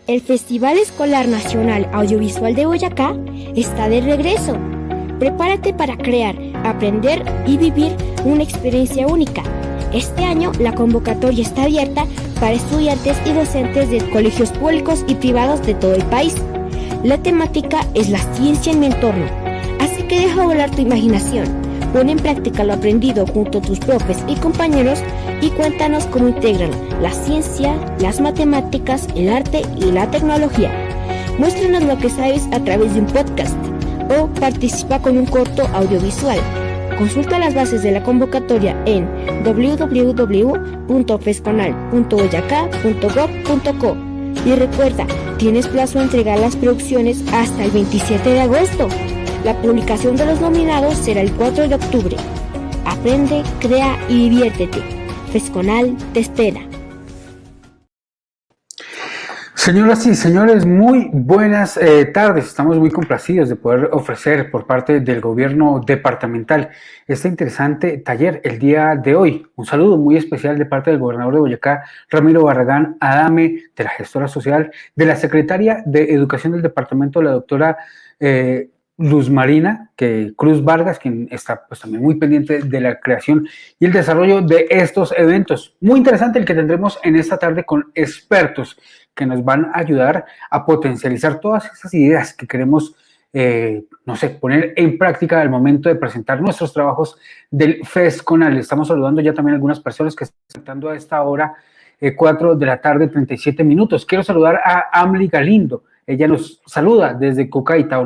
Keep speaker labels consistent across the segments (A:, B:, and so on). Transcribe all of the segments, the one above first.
A: El Festival Escolar Nacional Audiovisual de Boyacá está de regreso. Prepárate para crear, aprender y vivir una experiencia única. Este año la convocatoria está abierta para estudiantes y docentes de colegios públicos y privados de todo el país. La temática es la ciencia en mi entorno, así que deja volar tu imaginación. Pon en práctica lo aprendido junto a tus profes y compañeros y cuéntanos cómo integran la ciencia, las matemáticas, el arte y la tecnología. Muéstranos lo que sabes a través de un podcast o participa con un corto audiovisual. Consulta las bases de la convocatoria en www.fesconal.boyacá.gov.co y recuerda, tienes plazo de entregar las producciones hasta el 27 de agosto. La publicación de los nominados será el 4 de octubre. Aprende, crea y diviértete. Fesconal te espera.
B: Señoras y señores, muy buenas tardes. Estamos muy complacidos de poder ofrecer por parte del gobierno departamental este interesante taller el día de hoy. Un saludo muy especial de parte del gobernador de Boyacá, Ramiro Barragán Adame, de la gestora social, de la secretaria de Educación del departamento, la doctora Luz Marina Cruz Vargas, quien está pues también muy pendiente de la creación y el desarrollo de estos eventos. Muy interesante el que tendremos en esta tarde con expertos que nos van a ayudar a potencializar todas esas ideas que queremos, poner en práctica al momento de presentar nuestros trabajos del FESCONAL. Estamos saludando ya también a algunas personas que están presentando a esta hora, 4 de la tarde, 37 minutos. Quiero saludar a Amli Galindo. Ella nos saluda desde Cucaita,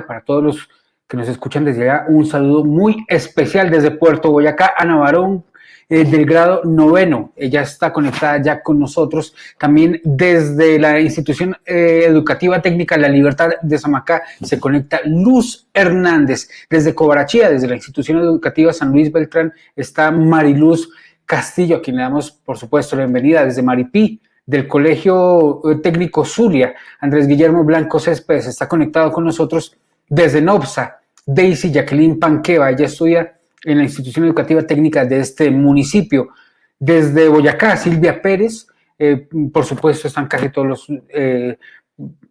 B: para todos los que nos escuchan desde allá. Un saludo muy especial desde Puerto Boyacá, Ana Barón, del grado 9. Ella está conectada ya con nosotros. También desde la institución educativa técnica La Libertad de Samacá se conecta Luz Hernández. Desde Cobarachía, desde la institución educativa San Luis Beltrán, está Mariluz Castillo, a quien le damos, por supuesto, la bienvenida. Desde Maripí, del Colegio Técnico Zulia, Andrés Guillermo Blanco Céspedes está conectado con nosotros. Desde Nopsa, Daisy Jacqueline Panqueva, ella estudia en la institución educativa técnica de este municipio. Desde Boyacá, Silvia Pérez, por supuesto están casi todos los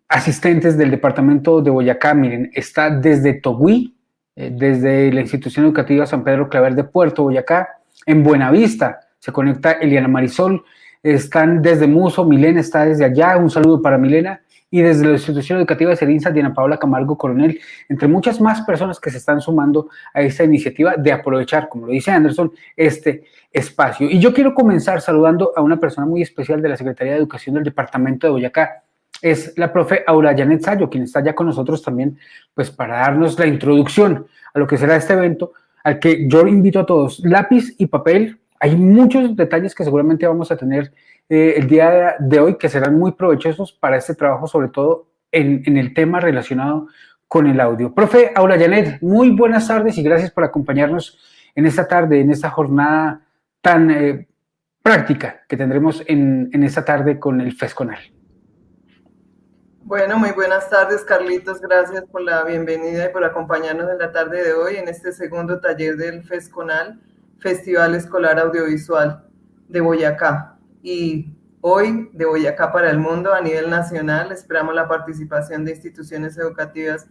B: asistentes del departamento de Boyacá. Miren, está desde Togüí, desde la institución educativa San Pedro Claver de Puerto Boyacá. En Buenavista se conecta Eliana Marisol. Están desde Muso, Milena está desde allá, un saludo para Milena, y desde la institución educativa de Cerinza, Diana Paula Camargo Coronel, entre muchas más personas que se están sumando a esta iniciativa de aprovechar, como lo dice Anderson, este espacio. Y yo quiero comenzar saludando a una persona muy especial de la Secretaría de Educación del departamento de Boyacá. Es la profe Aura Janet Sayo, quien está ya con nosotros también, pues para darnos la introducción a lo que será este evento, al que yo invito a todos, lápiz y papel. Hay muchos detalles que seguramente vamos a tener el día de hoy que serán muy provechosos para este trabajo, sobre todo en el tema relacionado con el audio. Profe Aura Janet, muy buenas tardes y gracias por acompañarnos en esta tarde, en esta jornada tan práctica que tendremos en esta tarde con el FESCONAL.
C: Bueno, muy buenas tardes, Carlitos. Gracias por la bienvenida y por acompañarnos en la tarde de hoy en este segundo taller del FESCONAL, Festival Escolar Audiovisual de Boyacá. Y hoy de Boyacá para el mundo a nivel nacional esperamos la participación de instituciones educativas,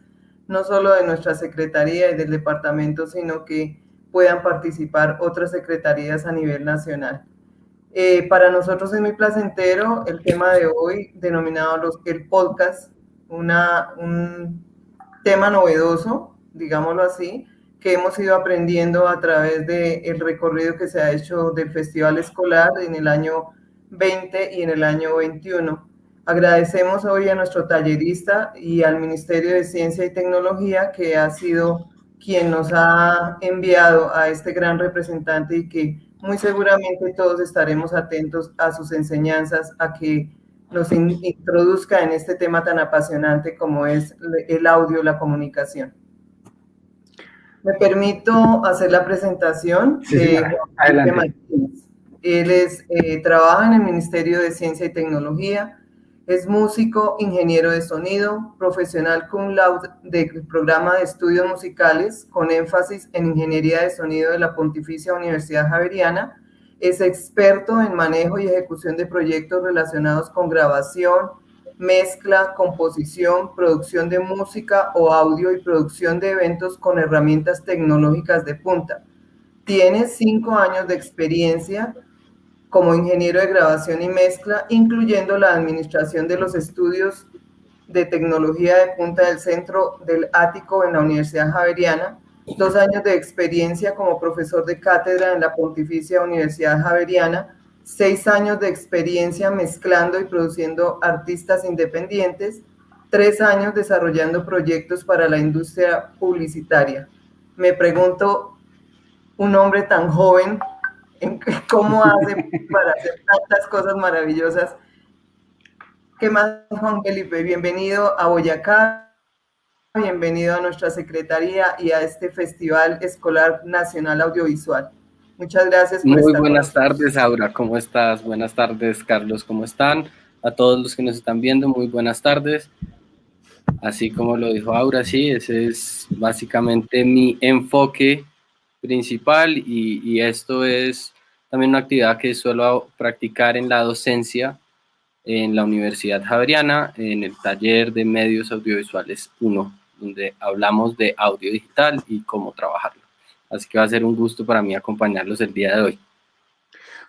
C: no solo de nuestra secretaría y del departamento, sino que puedan participar otras secretarías a nivel nacional. Para nosotros es muy placentero el tema de hoy, denominado el podcast, un tema novedoso, digámoslo así, que hemos ido aprendiendo a través del recorrido que se ha hecho del Festival Escolar en el año 20 y en el año 21. Agradecemos hoy a nuestro tallerista y al Ministerio de Ciencia y Tecnología, que ha sido quien nos ha enviado a este gran representante y que muy seguramente todos estaremos atentos a sus enseñanzas, a que nos introduzca en este tema tan apasionante como es el audio, la comunicación. Me permito hacer la presentación de Juan Felipe Martínez. Él trabaja en el Ministerio de Ciencia y Tecnología, es músico, ingeniero de sonido, profesional cum laude del programa de estudios musicales con énfasis en ingeniería de sonido de la Pontificia Universidad Javeriana Es experto en manejo y ejecución de proyectos relacionados con grabación, mezcla, composición, producción de música o audio y producción de eventos con herramientas tecnológicas de punta. Tiene 5 años de experiencia como ingeniero de grabación y mezcla, incluyendo la administración de los estudios de tecnología de punta del Centro del Ático en la Universidad Javeriana, 2 años de experiencia como profesor de cátedra en la Pontificia Universidad Javeriana, 6 años de experiencia mezclando y produciendo artistas independientes, 3 años desarrollando proyectos para la industria publicitaria. Me pregunto, un hombre tan joven, ¿cómo hace para hacer tantas cosas maravillosas? ¿Qué más, Juan Felipe? Bienvenido a Boyacá, bienvenido a nuestra secretaría y a este Festival Escolar Nacional Audiovisual. Muchas gracias por
D: Muy
C: estar con
D: buenas
C: nosotros.
D: tardes, Aura, ¿cómo estás? Buenas tardes, Carlos, ¿cómo están? A todos los que nos están viendo, muy buenas tardes. Así como lo dijo Aura, sí, ese es básicamente mi enfoque principal y esto es también una actividad que suelo practicar en la docencia en la Universidad Javeriana, en el taller de medios audiovisuales 1, donde hablamos de audio digital y cómo trabajarlo. Así que va a ser un gusto para mí acompañarlos el día de hoy.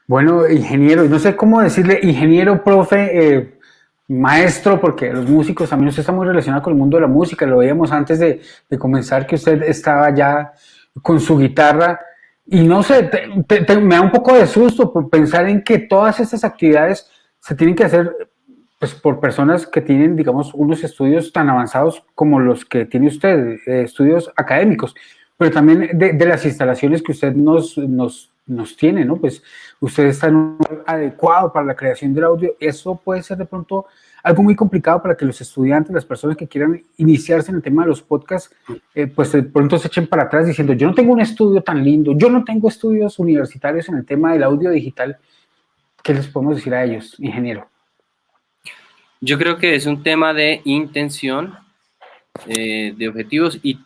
B: Bueno, ingeniero, no sé cómo decirle ingeniero, profe, maestro, porque los músicos también usted está muy relacionado con el mundo de la música, lo veíamos antes de comenzar que usted estaba ya con su guitarra y no sé, me da un poco de susto por pensar en que todas estas actividades se tienen que hacer pues, por personas que tienen, digamos, unos estudios tan avanzados como los que tiene usted, estudios académicos, pero también de las instalaciones que usted nos tiene, ¿no? Pues usted está en un lugar adecuado para la creación del audio. Eso puede ser de pronto algo muy complicado para que los estudiantes, las personas que quieran iniciarse en el tema de los podcasts, pues de pronto se echen para atrás diciendo, yo no tengo un estudio tan lindo, yo no tengo estudios universitarios en el tema del audio digital. ¿Qué les podemos decir a ellos, ingeniero?
D: Yo creo que es un tema de intención, de objetivos y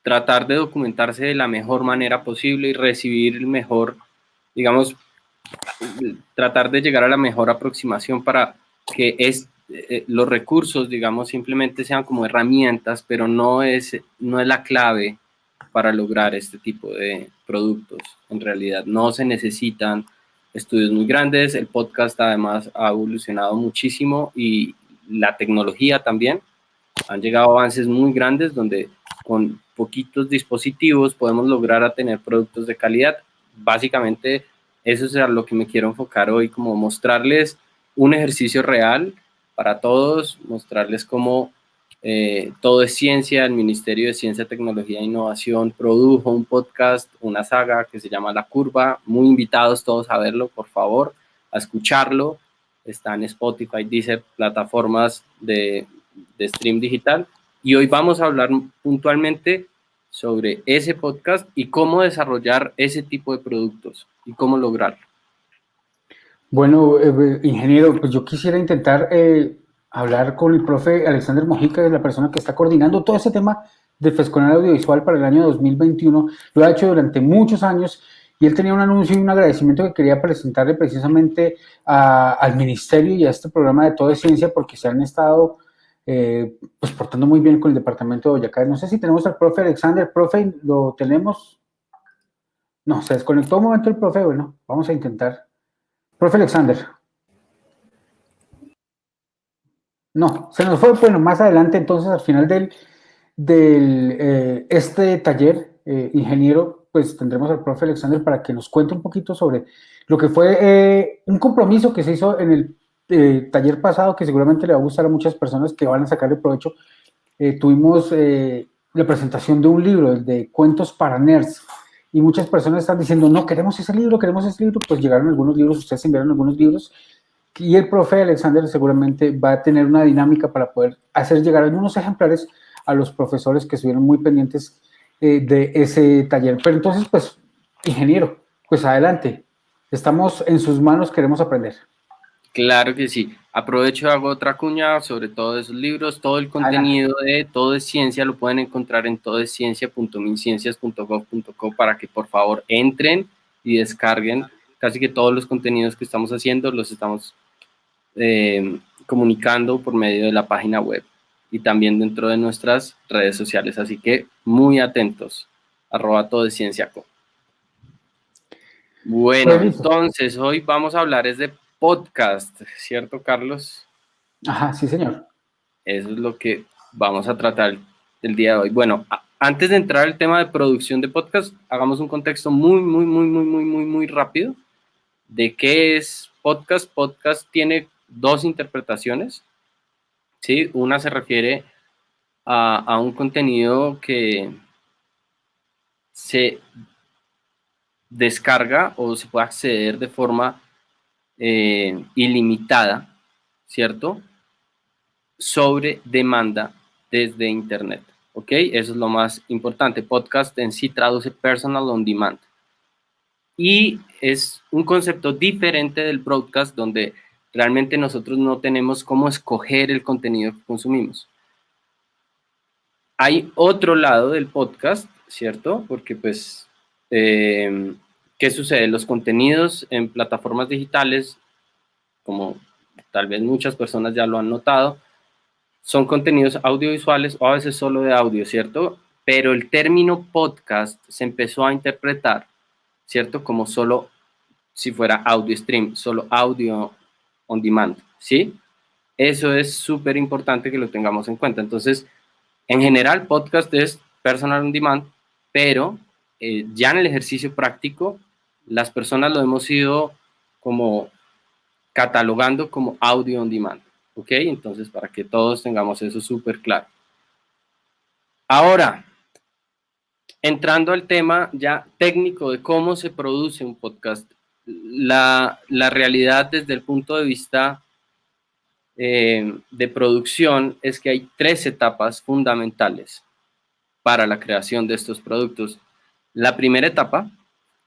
D: tratar de documentarse de la mejor manera posible y recibir el mejor, digamos, tratar de llegar a la mejor aproximación para que los recursos, digamos, simplemente sean como herramientas, pero no es la clave para lograr este tipo de productos. En realidad no se necesitan estudios muy grandes, el podcast además ha evolucionado muchísimo y la tecnología también. Han llegado avances muy grandes donde con poquitos dispositivos podemos lograr a tener productos de calidad. Básicamente eso es a lo que me quiero enfocar hoy, como mostrarles un ejercicio real para todos, mostrarles cómo todo es ciencia. El Ministerio de Ciencia, Tecnología e Innovación produjo un podcast, una saga que se llama La Curva. Muy invitados todos a verlo, por favor, a escucharlo. Está en Spotify, Deezer, plataformas de stream digital. Y hoy vamos a hablar puntualmente sobre ese podcast y cómo desarrollar ese tipo de productos y cómo lograrlo.
B: Bueno, ingeniero, pues yo quisiera intentar hablar con el profe Alexander Mojica, que es la persona que está coordinando todo ese tema de Fesconal Audiovisual para el año 2021. Lo ha hecho durante muchos años y él tenía un anuncio y un agradecimiento que quería presentarle precisamente al ministerio y a este programa de Todo es Ciencia porque se han estado pues portando muy bien con el departamento de Boyacá. No sé si tenemos al profe Alexander. Profe, ¿lo tenemos? No, se desconectó un momento el profe. Bueno, vamos a intentar. Profe Alexander. No, se nos fue, bueno, más adelante, entonces al final este taller, ingeniero, pues tendremos al profe Alexander para que nos cuente un poquito sobre lo que fue un compromiso que se hizo en el taller pasado, que seguramente le va a gustar a muchas personas que van a sacarle provecho. Tuvimos la presentación de un libro, el de Cuentos para Nerds, y muchas personas están diciendo, no, queremos ese libro, pues llegaron algunos libros, ustedes enviaron algunos libros, y el profe Alexander seguramente va a tener una dinámica para poder hacer llegar algunos ejemplares a los profesores que estuvieron muy pendientes de ese taller. Pero entonces, pues, ingeniero, pues adelante, estamos en sus manos, queremos aprender.
D: Claro que sí. Aprovecho y hago otra cuña sobre todos esos libros. Todo el contenido de Todo es Ciencia lo pueden encontrar en todesciencia.minciencias.gov.co para que por favor entren y descarguen casi que todos los contenidos que estamos haciendo los estamos comunicando por medio de la página web y también dentro de nuestras redes sociales. Así que muy atentos, @todocienciaco. Bueno, entonces hoy vamos a hablar es de podcast, ¿cierto, Carlos?
B: Ajá, sí, señor.
D: Eso es lo que vamos a tratar el día de hoy. Bueno, antes de entrar al tema de producción de podcast, hagamos un contexto muy rápido de qué es podcast. Podcast tiene dos interpretaciones, ¿sí? Una se refiere a un contenido que se descarga o se puede acceder de forma ilimitada, ¿cierto? Sobre demanda desde Internet, ¿ok? Eso es lo más importante. Podcast en sí traduce personal on demand. Y es un concepto diferente del broadcast, donde realmente nosotros no tenemos cómo escoger el contenido que consumimos. Hay otro lado del podcast, ¿cierto? Porque pues, ¿qué sucede? Los contenidos en plataformas digitales, como tal vez muchas personas ya lo han notado, son contenidos audiovisuales o a veces solo de audio, ¿cierto? Pero el término podcast se empezó a interpretar, ¿cierto? Como solo si fuera audio stream, solo audio on demand, ¿sí? Eso es súper importante que lo tengamos en cuenta. Entonces, en general, podcast es personal on demand, pero ya en el ejercicio práctico, las personas lo hemos ido como catalogando como audio on demand, ¿ok? Entonces, para que todos tengamos eso súper claro. Ahora, entrando al tema ya técnico de cómo se produce un podcast, la realidad desde el punto de vista de producción es que hay 3 etapas fundamentales para la creación de estos productos. La primera etapa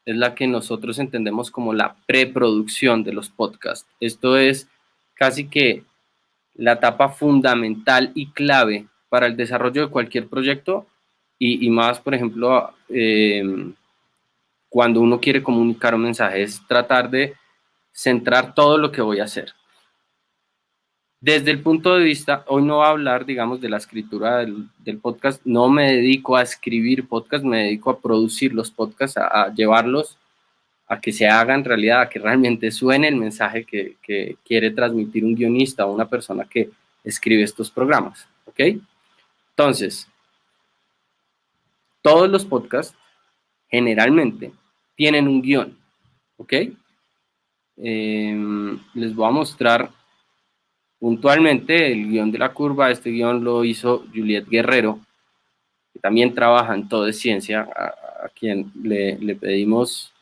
D: es la que nosotros entendemos como la preproducción de los podcasts. Esto es casi que la etapa fundamental y clave para el desarrollo de cualquier proyecto y más, por ejemplo, cuando uno quiere comunicar un mensaje, es tratar de centrar todo lo que voy a hacer. Desde el punto de vista, hoy no voy a hablar, digamos, de la escritura del podcast, no me dedico a escribir podcast, me dedico a producir los podcasts, a llevarlos a que se hagan realidad, a que realmente suene el mensaje que quiere transmitir un guionista o una persona que escribe estos programas, ¿ok? Entonces, todos los podcasts generalmente tienen un guión, ¿ok? Les voy a mostrar puntualmente el guión de la curva. Este guión lo hizo Juliet Guerrero, que también trabaja en Todo es Ciencia, a quien le pedimos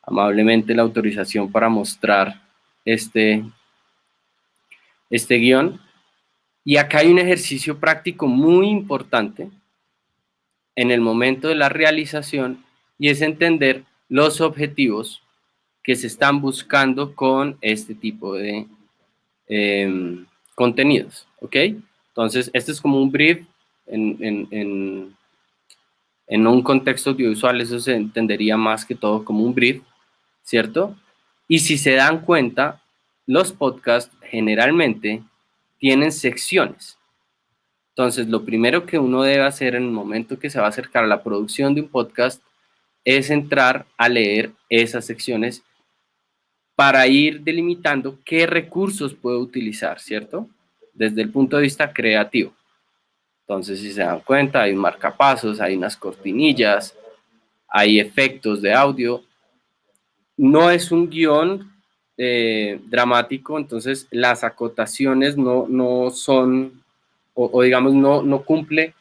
D: amablemente la autorización para mostrar este guión. Y acá hay un ejercicio práctico muy importante en el momento de la realización, y es entender los objetivos que se están buscando con este tipo de contenidos, ¿ok? Entonces, este es como un brief en un contexto audiovisual. Eso se entendería más que todo como un brief, ¿cierto? Y si se dan cuenta, los podcasts generalmente tienen secciones. Entonces, lo primero que uno debe hacer en el momento que se va a acercar a la producción de un podcast es entrar a leer esas secciones para ir delimitando qué recursos puedo utilizar, ¿cierto? Desde el punto de vista creativo. Entonces, si se dan cuenta, hay un marcapasos, hay unas cortinillas, hay efectos de audio. No es un guión dramático, entonces las acotaciones no son, o digamos, no cumple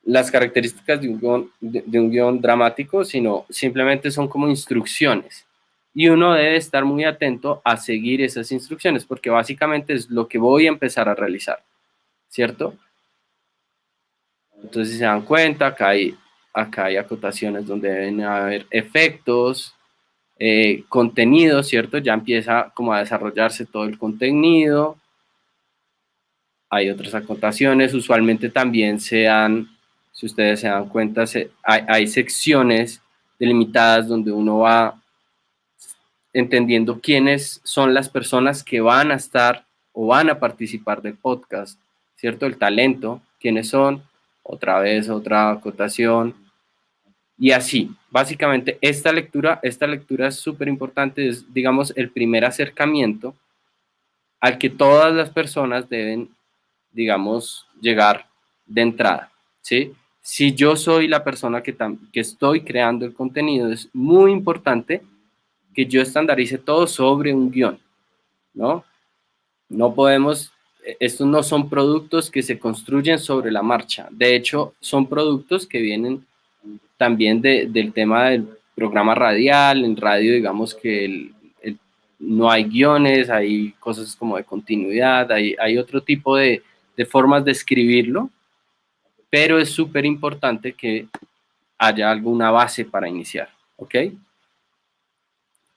D: las características de un guión dramático, sino simplemente son como instrucciones. Y uno debe estar muy atento a seguir esas instrucciones, porque básicamente es lo que voy a empezar a realizar, ¿cierto? Entonces, si se dan cuenta, acá hay acotaciones donde deben haber efectos, contenido, ¿cierto? Ya empieza como a desarrollarse todo el contenido. Hay otras acotaciones, usualmente también si ustedes se dan cuenta, hay secciones delimitadas donde uno va entendiendo quiénes son las personas que van a estar o van a participar del podcast, ¿cierto? El talento, quiénes son, otra vez, otra acotación, y así. Básicamente, esta lectura es súper importante, es, digamos, el primer acercamiento al que todas las personas deben, digamos, llegar de entrada, ¿sí? Si yo soy la persona que estoy creando el contenido, es muy importante que yo estandarice todo sobre un guión, ¿no? No podemos, estos no son productos que se construyen sobre la marcha. De hecho, son productos que vienen también del tema del programa radial. En radio, digamos que no hay guiones, hay cosas como de continuidad, hay otro tipo de formas de escribirlo, pero es súper importante que haya alguna base para iniciar, ¿ok?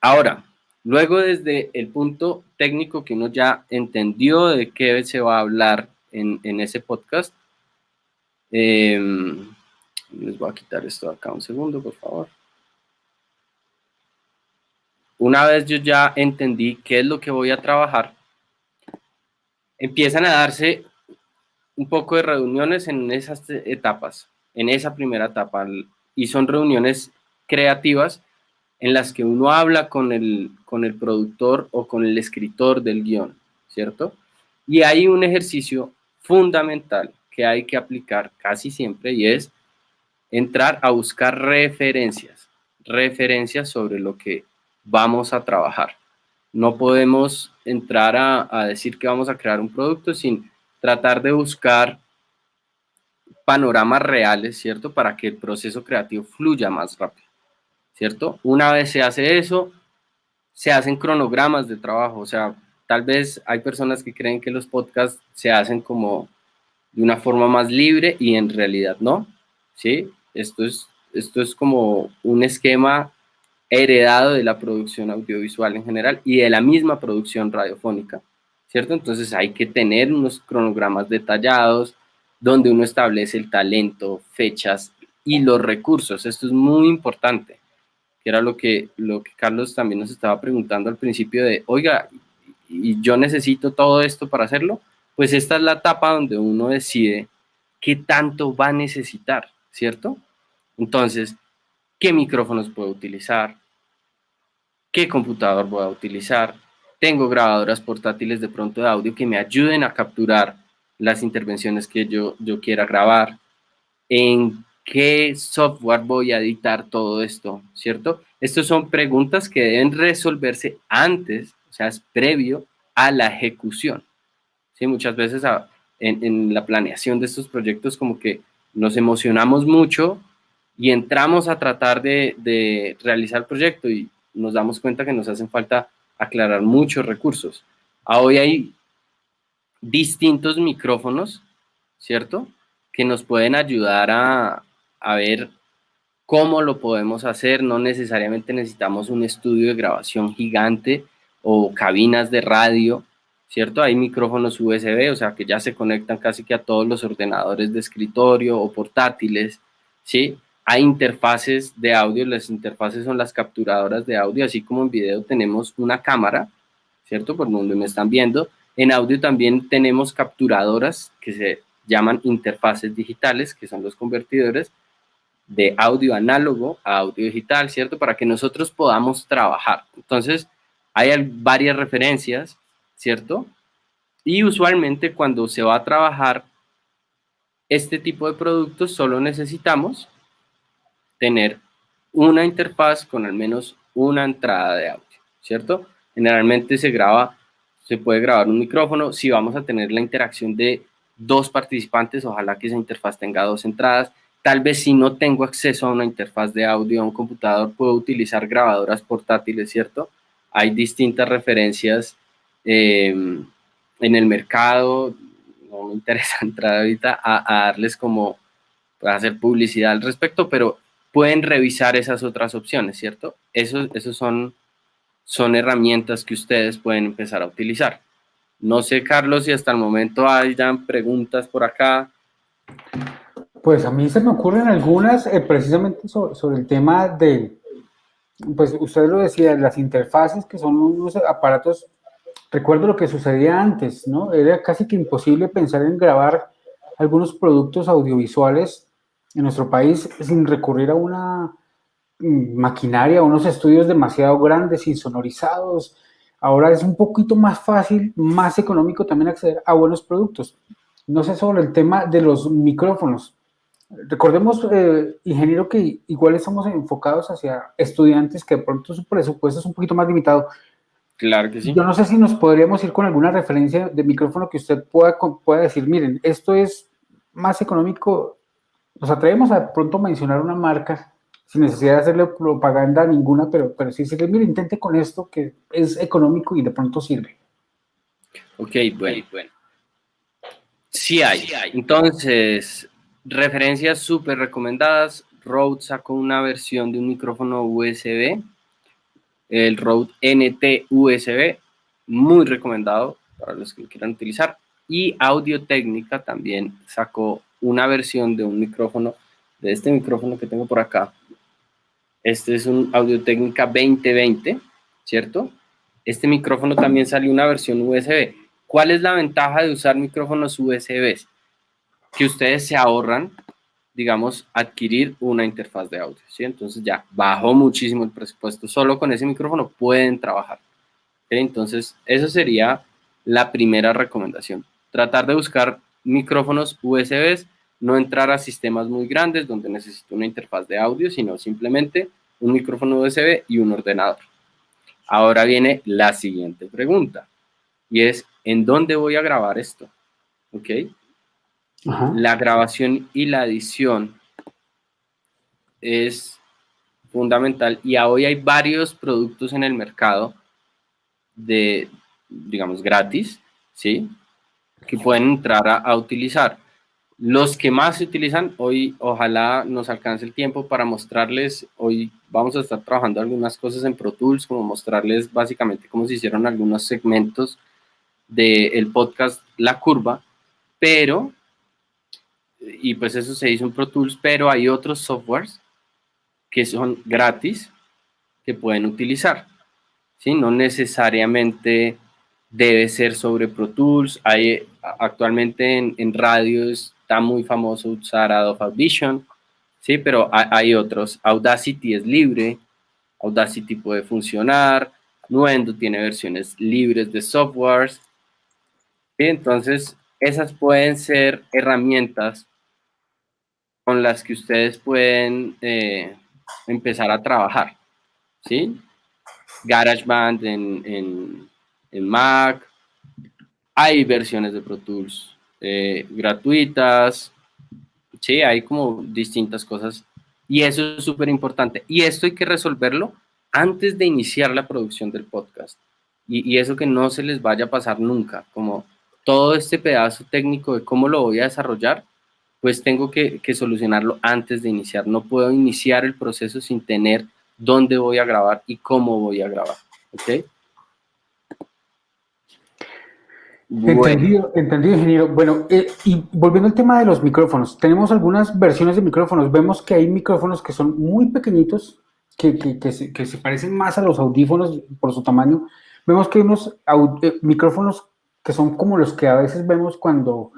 D: Ahora, luego desde el punto técnico que uno ya entendió de qué se va a hablar en ese podcast, les voy a quitar esto acá un segundo, por favor. Una vez yo ya entendí qué es lo que voy a trabajar, empiezan a darse un poco de reuniones en esas etapas, en esa primera etapa, y son reuniones creativas en las que uno habla con el productor o con el escritor del guión, ¿cierto? Y hay un ejercicio fundamental que hay que aplicar casi siempre, y es entrar a buscar referencias sobre lo que vamos a trabajar. No podemos entrar a decir que vamos a crear un producto sin tratar de buscar panoramas reales, ¿cierto? Para que el proceso creativo fluya más rápido, ¿cierto? Una vez se hace eso, se hacen cronogramas de trabajo. O sea, tal vez hay personas que creen que los podcasts se hacen como de una forma más libre y en realidad no, ¿sí? Esto es como un esquema heredado de la producción audiovisual en general y de la misma producción radiofónica, ¿cierto? Entonces hay que tener unos cronogramas detallados donde uno establece el talento, fechas y los recursos. Esto es muy importante, que era lo que Carlos también nos estaba preguntando al principio de, oiga, ¿y yo necesito todo esto para hacerlo? Pues esta es la etapa donde uno decide qué tanto va a necesitar, ¿cierto? Entonces, ¿qué micrófonos puedo utilizar? ¿Qué computador voy a utilizar? Tengo grabadoras portátiles de pronto de audio que me ayuden a capturar las intervenciones que yo quiera grabar. ¿En qué software voy a editar todo esto? ¿Cierto? Estas son preguntas que deben resolverse antes, o sea, es previo a la ejecución. ¿Sí? Muchas veces en la planeación de estos proyectos como que nos emocionamos mucho y entramos a tratar de realizar el proyecto y nos damos cuenta que nos hacen falta aclarar muchos recursos. Hoy hay distintos micrófonos, ¿cierto? Que nos pueden ayudar a ver cómo lo podemos hacer. No necesariamente necesitamos un estudio de grabación gigante o cabinas de radio, ¿cierto? Hay micrófonos USB, o sea, que ya se conectan casi que a todos los ordenadores de escritorio o portátiles, ¿sí? Hay interfaces de audio, las interfaces son las capturadoras de audio, así como en video tenemos una cámara, ¿cierto? Por donde me están viendo. En audio también tenemos capturadoras que se llaman interfaces digitales, que son los convertidores de audio análogo a audio digital, ¿cierto? Para que nosotros podamos trabajar. Entonces, hay varias referencias, ¿cierto? Y usualmente cuando se va a trabajar este tipo de productos, solo necesitamos tener una interfaz con al menos una entrada de audio, ¿cierto? Generalmente se puede grabar un micrófono. Si vamos a tener la interacción de dos participantes, ojalá que esa interfaz tenga dos entradas. Tal vez si no tengo acceso a una interfaz de audio a un computador, puedo utilizar grabadoras portátiles, ¿cierto? Hay distintas referencias en el mercado. No me interesa entrar ahorita a darles como, a hacer publicidad al respecto, pero pueden revisar esas otras opciones, ¿cierto? Esos son herramientas que ustedes pueden empezar a utilizar. No sé, Carlos, si hasta el momento hayan preguntas por acá.
B: Pues a mí se me ocurren algunas precisamente sobre el tema pues usted lo decía, las interfaces que son unos aparatos, recuerdo lo que sucedía antes, ¿no? Era casi que imposible pensar en grabar algunos productos audiovisuales en nuestro país sin recurrir a una maquinaria, unos estudios demasiado grandes, insonorizados. Ahora es un poquito más fácil, más económico también acceder a buenos productos. No sé sobre el tema de los micrófonos. Recordemos, ingeniero, que igual estamos enfocados hacia estudiantes que de pronto su presupuesto es un poquito más limitado.
D: Claro que sí.
B: Yo no sé si nos podríamos ir con alguna referencia de micrófono que usted pueda decir, miren, esto es más económico. Nos atrevemos a pronto mencionar una marca sin necesidad de hacerle propaganda ninguna, pero sí decirle, mire, intente con esto que es económico y de pronto sirve.
D: Ok, bueno. Sí hay. Entonces, referencias súper recomendadas. Rode sacó una versión de un micrófono USB, el Rode NT USB, muy recomendado para los que lo quieran utilizar. Y Audio-Técnica también sacó una versión de un micrófono, de este micrófono que tengo por acá. Este es un Audio-Técnica 2020, ¿cierto? Este micrófono también salió una versión USB. ¿Cuál es la ventaja de usar micrófonos USB? Que ustedes se ahorran, digamos, adquirir una interfaz de audio, ¿sí? Entonces ya bajó muchísimo el presupuesto. Solo con ese micrófono pueden trabajar. ¿Sí? Entonces, eso sería la primera recomendación. Tratar de buscar micrófonos USB, no entrar a sistemas muy grandes donde necesito una interfaz de audio, sino simplemente un micrófono USB y un ordenador. Ahora viene la siguiente pregunta, y es, ¿en dónde voy a grabar esto? ¿Ok?
B: Ajá.
D: La grabación y la edición es fundamental, y hoy hay varios productos en el mercado de, digamos, gratis, ¿sí? Que pueden entrar a utilizar. Los que más se utilizan, hoy ojalá nos alcance el tiempo para mostrarles, hoy vamos a estar trabajando algunas cosas en Pro Tools, como mostrarles básicamente cómo se hicieron algunos segmentos del podcast La Curva, pero, y pues eso se hizo en Pro Tools, pero hay otros softwares que son gratis que pueden utilizar, ¿sí? No necesariamente debe ser sobre Pro Tools. Actualmente en radio está muy famoso usar Adobe Audition, ¿sí? Pero hay otros. Audacity es libre, Audacity puede funcionar, Nuendo tiene versiones libres de softwares, ¿sí? Entonces esas pueden ser herramientas con las que ustedes pueden empezar a trabajar, ¿sí? GarageBand en Mac, hay versiones de Pro Tools gratuitas, sí, hay como distintas cosas y eso es súper importante. Y esto hay que resolverlo antes de iniciar la producción del podcast. Y eso que no se les vaya a pasar nunca, como todo este pedazo técnico de cómo lo voy a desarrollar, pues tengo que solucionarlo antes de iniciar. No puedo iniciar el proceso sin tener dónde voy a grabar y cómo voy a grabar, ¿ok?
B: Entendido, entendido, ingeniero. Bueno, y volviendo al tema de los micrófonos, tenemos algunas versiones de micrófonos. Vemos que hay micrófonos que son muy pequeñitos, que se parecen más a los audífonos por su tamaño. Vemos que hay unos micrófonos que son como los que a veces vemos cuando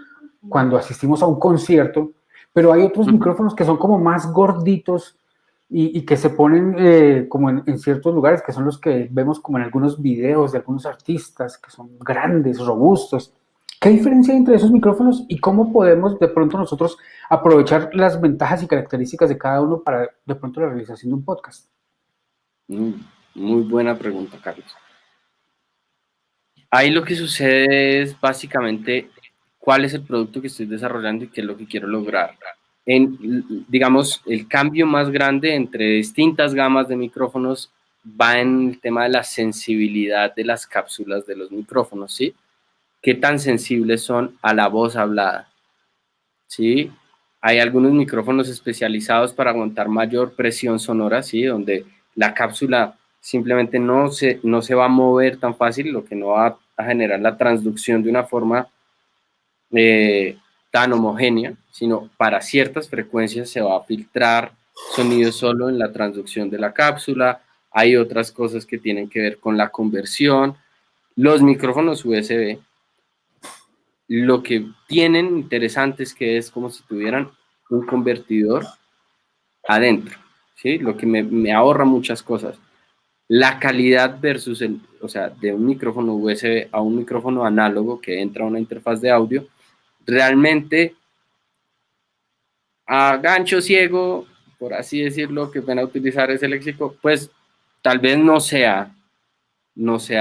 B: asistimos a un concierto, pero hay otros micrófonos que son como más gorditos y que se ponen como en ciertos lugares, que son los que vemos como en algunos videos de algunos artistas, que son grandes, robustos. ¿Qué diferencia hay entre esos micrófonos y cómo podemos de pronto nosotros aprovechar las ventajas y características de cada uno para de pronto la realización de un podcast?
D: Muy buena pregunta, Carlos. Ahí lo que sucede es básicamente cuál es el producto que estoy desarrollando y qué es lo que quiero lograr. Digamos, el cambio más grande entre distintas gamas de micrófonos va en el tema de la sensibilidad de las cápsulas de los micrófonos, ¿sí? ¿Qué tan sensibles son a la voz hablada? ¿Sí? Hay algunos micrófonos especializados para aguantar mayor presión sonora, ¿sí? Donde la cápsula simplemente no se va a mover tan fácil, lo que no va a generar la transducción de una forma tan homogénea, sino para ciertas frecuencias se va a filtrar sonido solo en la transducción de la cápsula. hay otras cosas que tienen que ver con la conversión. Los micrófonos USB, lo que tienen interesante es que es como si tuvieran un convertidor adentro, ¿sí? Lo que me ahorra muchas cosas. La calidad versus o sea, de un micrófono USB a un micrófono análogo que entra a una interfaz de audio, realmente a gancho ciego, por así decirlo, que van a utilizar ese léxico, pues tal vez no sea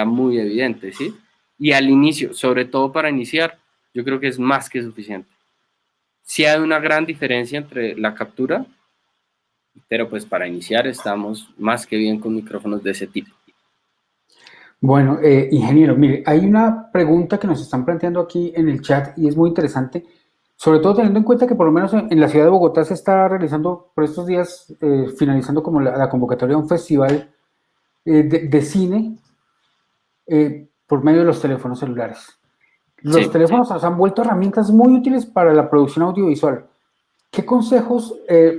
D: muy evidente, ¿sí? Y al inicio, sobre todo para iniciar, yo creo que es más que suficiente. Sí hay una gran diferencia entre la captura, pero pues para iniciar estamos más que bien con micrófonos de ese tipo.
B: Bueno, ingeniero, mire, hay una pregunta que nos están planteando aquí en el chat y es muy interesante, sobre todo teniendo en cuenta que por lo menos en la ciudad de Bogotá se está realizando por estos días, finalizando como la convocatoria a un festival de cine por medio de los teléfonos celulares. Los
D: Sí.
B: teléfonos se han vuelto herramientas muy útiles para la producción audiovisual. ¿Qué consejos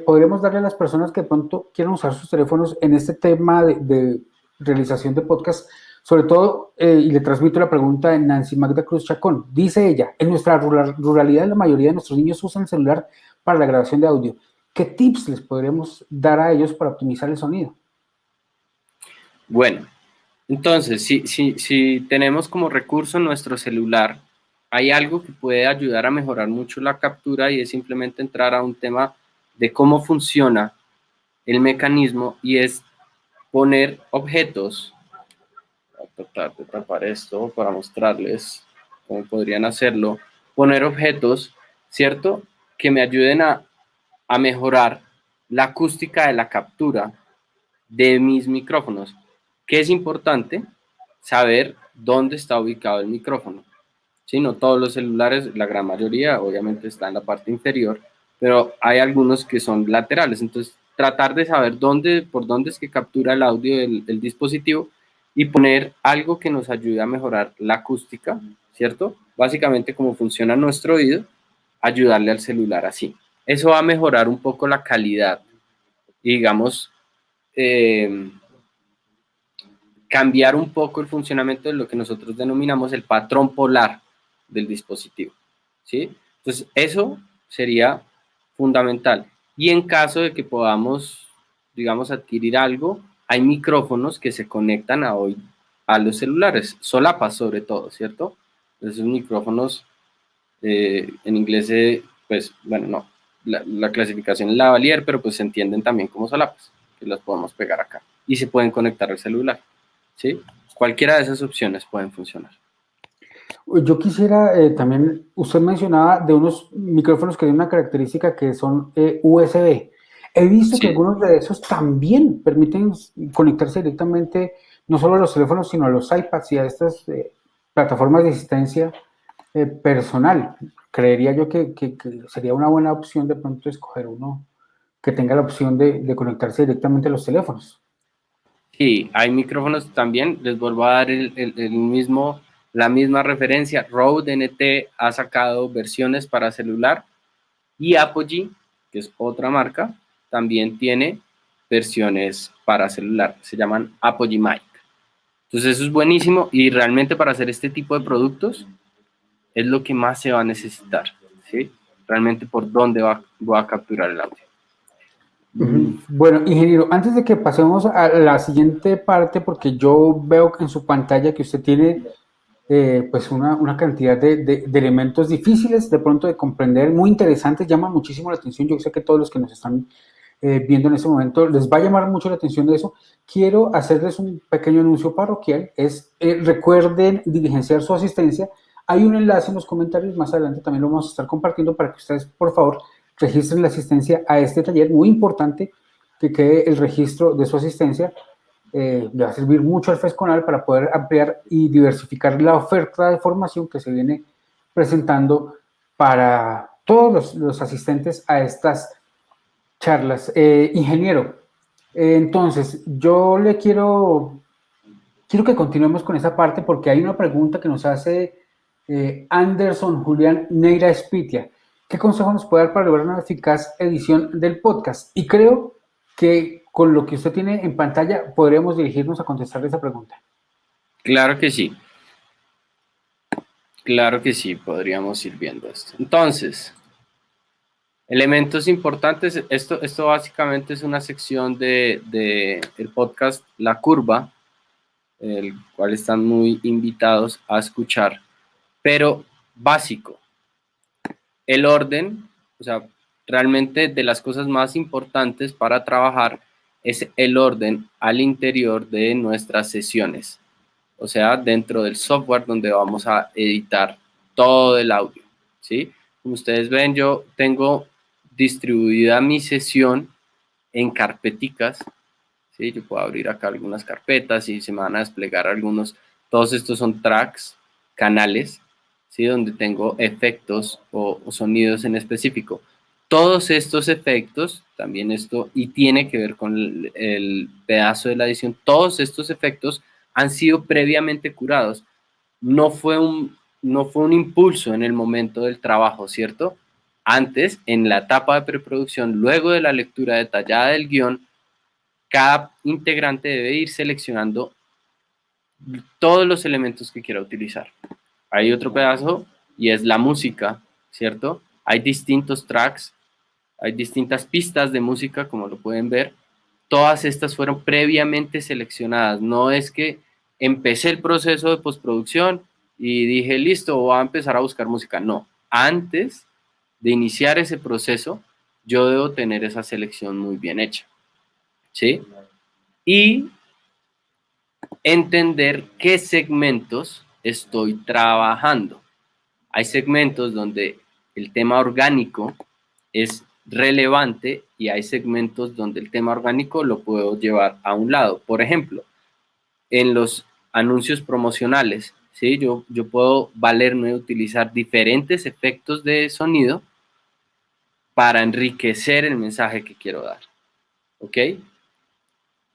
B: podríamos darle a las personas que de pronto quieran usar sus teléfonos en este tema de realización de podcast? Sobre todo, y le transmito la pregunta de Nancy Magda Cruz Chacón. Dice ella, en nuestra ruralidad la mayoría de nuestros niños usan el celular para la grabación de audio. ¿Qué tips les podríamos dar a ellos para optimizar el sonido?
D: Bueno, entonces, si tenemos como recurso nuestro celular, hay algo que puede ayudar a mejorar mucho la captura y es simplemente entrar a un tema de cómo funciona el mecanismo y es poner objetos. Voy a tratar de tapar esto para mostrarles cómo podrían hacerlo. Poner objetos, ¿cierto? Que me ayuden a mejorar la acústica de la captura de mis micrófonos. Que es importante saber dónde está ubicado el micrófono. Sí, no todos los celulares, la gran mayoría obviamente está en la parte inferior, pero hay algunos que son laterales. Entonces, tratar de saber por dónde es que captura el audio del dispositivo y poner algo que nos ayude a mejorar la acústica, ¿cierto? Básicamente como funciona nuestro oído, ayudarle al celular así. Eso va a mejorar un poco la calidad y digamos, cambiar un poco el funcionamiento de lo que nosotros denominamos el patrón polar del dispositivo, ¿sí? Entonces, eso sería fundamental. Y en caso de que podamos, digamos, adquirir algo, hay micrófonos que se conectan a los celulares, solapas sobre todo, ¿cierto? Esos micrófonos, en inglés, pues, bueno, no, la clasificación es lavalier, pero pues se entienden también como solapas, que las podemos pegar acá y se pueden conectar al celular, ¿sí? Cualquiera de esas opciones pueden funcionar.
B: Yo quisiera también, usted mencionaba de unos micrófonos que tienen una característica que son USB. He visto que
D: Sí.
B: algunos de esos también permiten conectarse directamente no solo a los teléfonos, sino a los iPads y a estas plataformas de asistencia personal. Creería yo que sería una buena opción de pronto escoger uno que tenga la opción de conectarse directamente a los teléfonos.
D: Sí, hay micrófonos también, les vuelvo a dar la misma referencia. Rode NT ha sacado versiones para celular y Apogee, que es otra marca, también tiene versiones para celular, se llaman Apogee Mic. Entonces eso es buenísimo y realmente para hacer este tipo de productos es lo que más se va a necesitar, ¿sí? Realmente por dónde va a capturar el audio.
B: Bueno, ingeniero, antes de que pasemos a la siguiente parte, porque yo veo en su pantalla que usted tiene pues una cantidad de elementos difíciles de pronto de comprender, muy interesantes, llaman muchísimo la atención. Yo sé que todos los que nos están viendo en este momento les va a llamar mucho la atención de eso. Quiero hacerles un pequeño anuncio parroquial, recuerden diligenciar su asistencia. Hay un enlace en los comentarios, más adelante también lo vamos a estar compartiendo para que ustedes, por favor, registren la asistencia a este taller. Muy importante que quede el registro de su asistencia. Le va a servir mucho al FESCONAL para poder ampliar y diversificar la oferta de formación que se viene presentando para todos los asistentes a estas charlas. Ingeniero, entonces yo le quiero que continuemos con esa parte porque hay una pregunta que nos hace Anderson Julián Neira Espitia. ¿Qué consejo nos puede dar para lograr una eficaz edición del podcast? Y creo que con lo que usted tiene en pantalla podríamos dirigirnos a contestar esa pregunta.
D: Claro que sí. Claro que sí, podríamos ir viendo esto. Entonces, elementos importantes. Esto básicamente es una sección de el podcast La Curva, el cual están muy invitados a escuchar. Pero básico, el orden, o sea, realmente de las cosas más importantes para trabajar es el orden al interior de nuestras sesiones, o sea, dentro del software donde vamos a editar todo el audio, ¿sí? Como ustedes ven, yo tengo distribuida mi sesión en carpeticas, ¿sí? Yo puedo abrir acá algunas carpetas y se me van a desplegar algunos, todos estos son tracks, canales, ¿sí? Donde tengo efectos o sonidos en específico. Todos estos efectos, también esto, y tiene que ver con el pedazo de la edición, todos estos efectos han sido previamente curados. No fue un impulso en el momento del trabajo, ¿cierto? Antes, en la etapa de preproducción, luego de la lectura detallada del guión, cada integrante debe ir seleccionando todos los elementos que quiera utilizar. Hay otro pedazo y es la música, ¿cierto? Hay distintos tracks, hay distintas pistas de música, como lo pueden ver. Todas estas fueron previamente seleccionadas. No es que empecé el proceso de postproducción y dije, listo, voy a empezar a buscar música. No, antes de iniciar ese proceso, yo debo tener esa selección muy bien hecha, ¿sí? Y entender qué segmentos estoy trabajando. Hay segmentos donde el tema orgánico es relevante y hay segmentos donde el tema orgánico lo puedo llevar a un lado. Por ejemplo, en los anuncios promocionales, ¿sí? Yo puedo valerme de utilizar diferentes efectos de sonido para enriquecer el mensaje que quiero dar, ¿ok?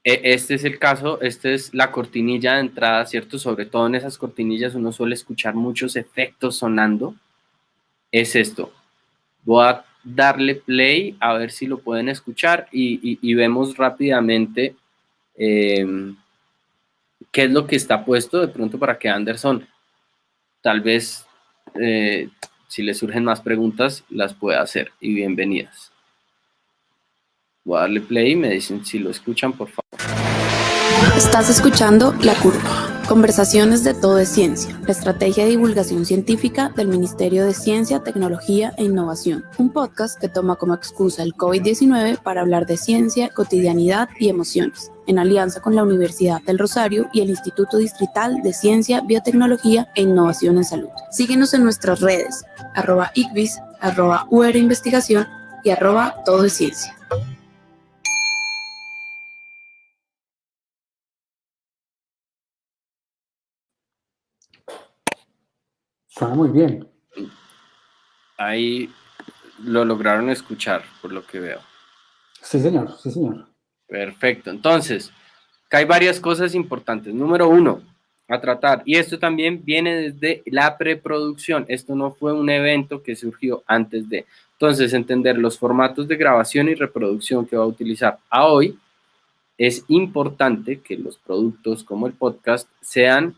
D: Este es el caso, esta es la cortinilla de entrada, ¿cierto? Sobre todo en esas cortinillas uno suele escuchar muchos efectos sonando. Es esto. Voy a darle play a ver si lo pueden escuchar y vemos rápidamente qué es lo que está puesto de pronto para que Anderson tal vez si le surgen más preguntas las pueda hacer y bienvenidas. Voy a darle play y me dicen si lo escuchan, por favor.
E: Estás escuchando La Curva, conversaciones de todo es ciencia, la estrategia de divulgación científica del Ministerio de Ciencia, Tecnología e Innovación, un podcast que toma como excusa el COVID-19 para hablar de ciencia, cotidianidad y emociones, en alianza con la Universidad del Rosario y el Instituto Distrital de Ciencia, Biotecnología e Innovación en Salud. Síguenos en nuestras redes, @ICBIS, @UR Investigación y @Todo es Ciencia.
B: Suena muy bien.
D: Ahí lo lograron escuchar, por lo que veo.
B: Sí, señor, sí, señor.
D: Perfecto. Entonces, acá hay varias cosas importantes. Número 1, a tratar, y esto también viene desde la preproducción. Esto no fue un evento que surgió antes de. Entonces, entender los formatos de grabación y reproducción que va a utilizar a hoy. Es importante que los productos como el podcast sean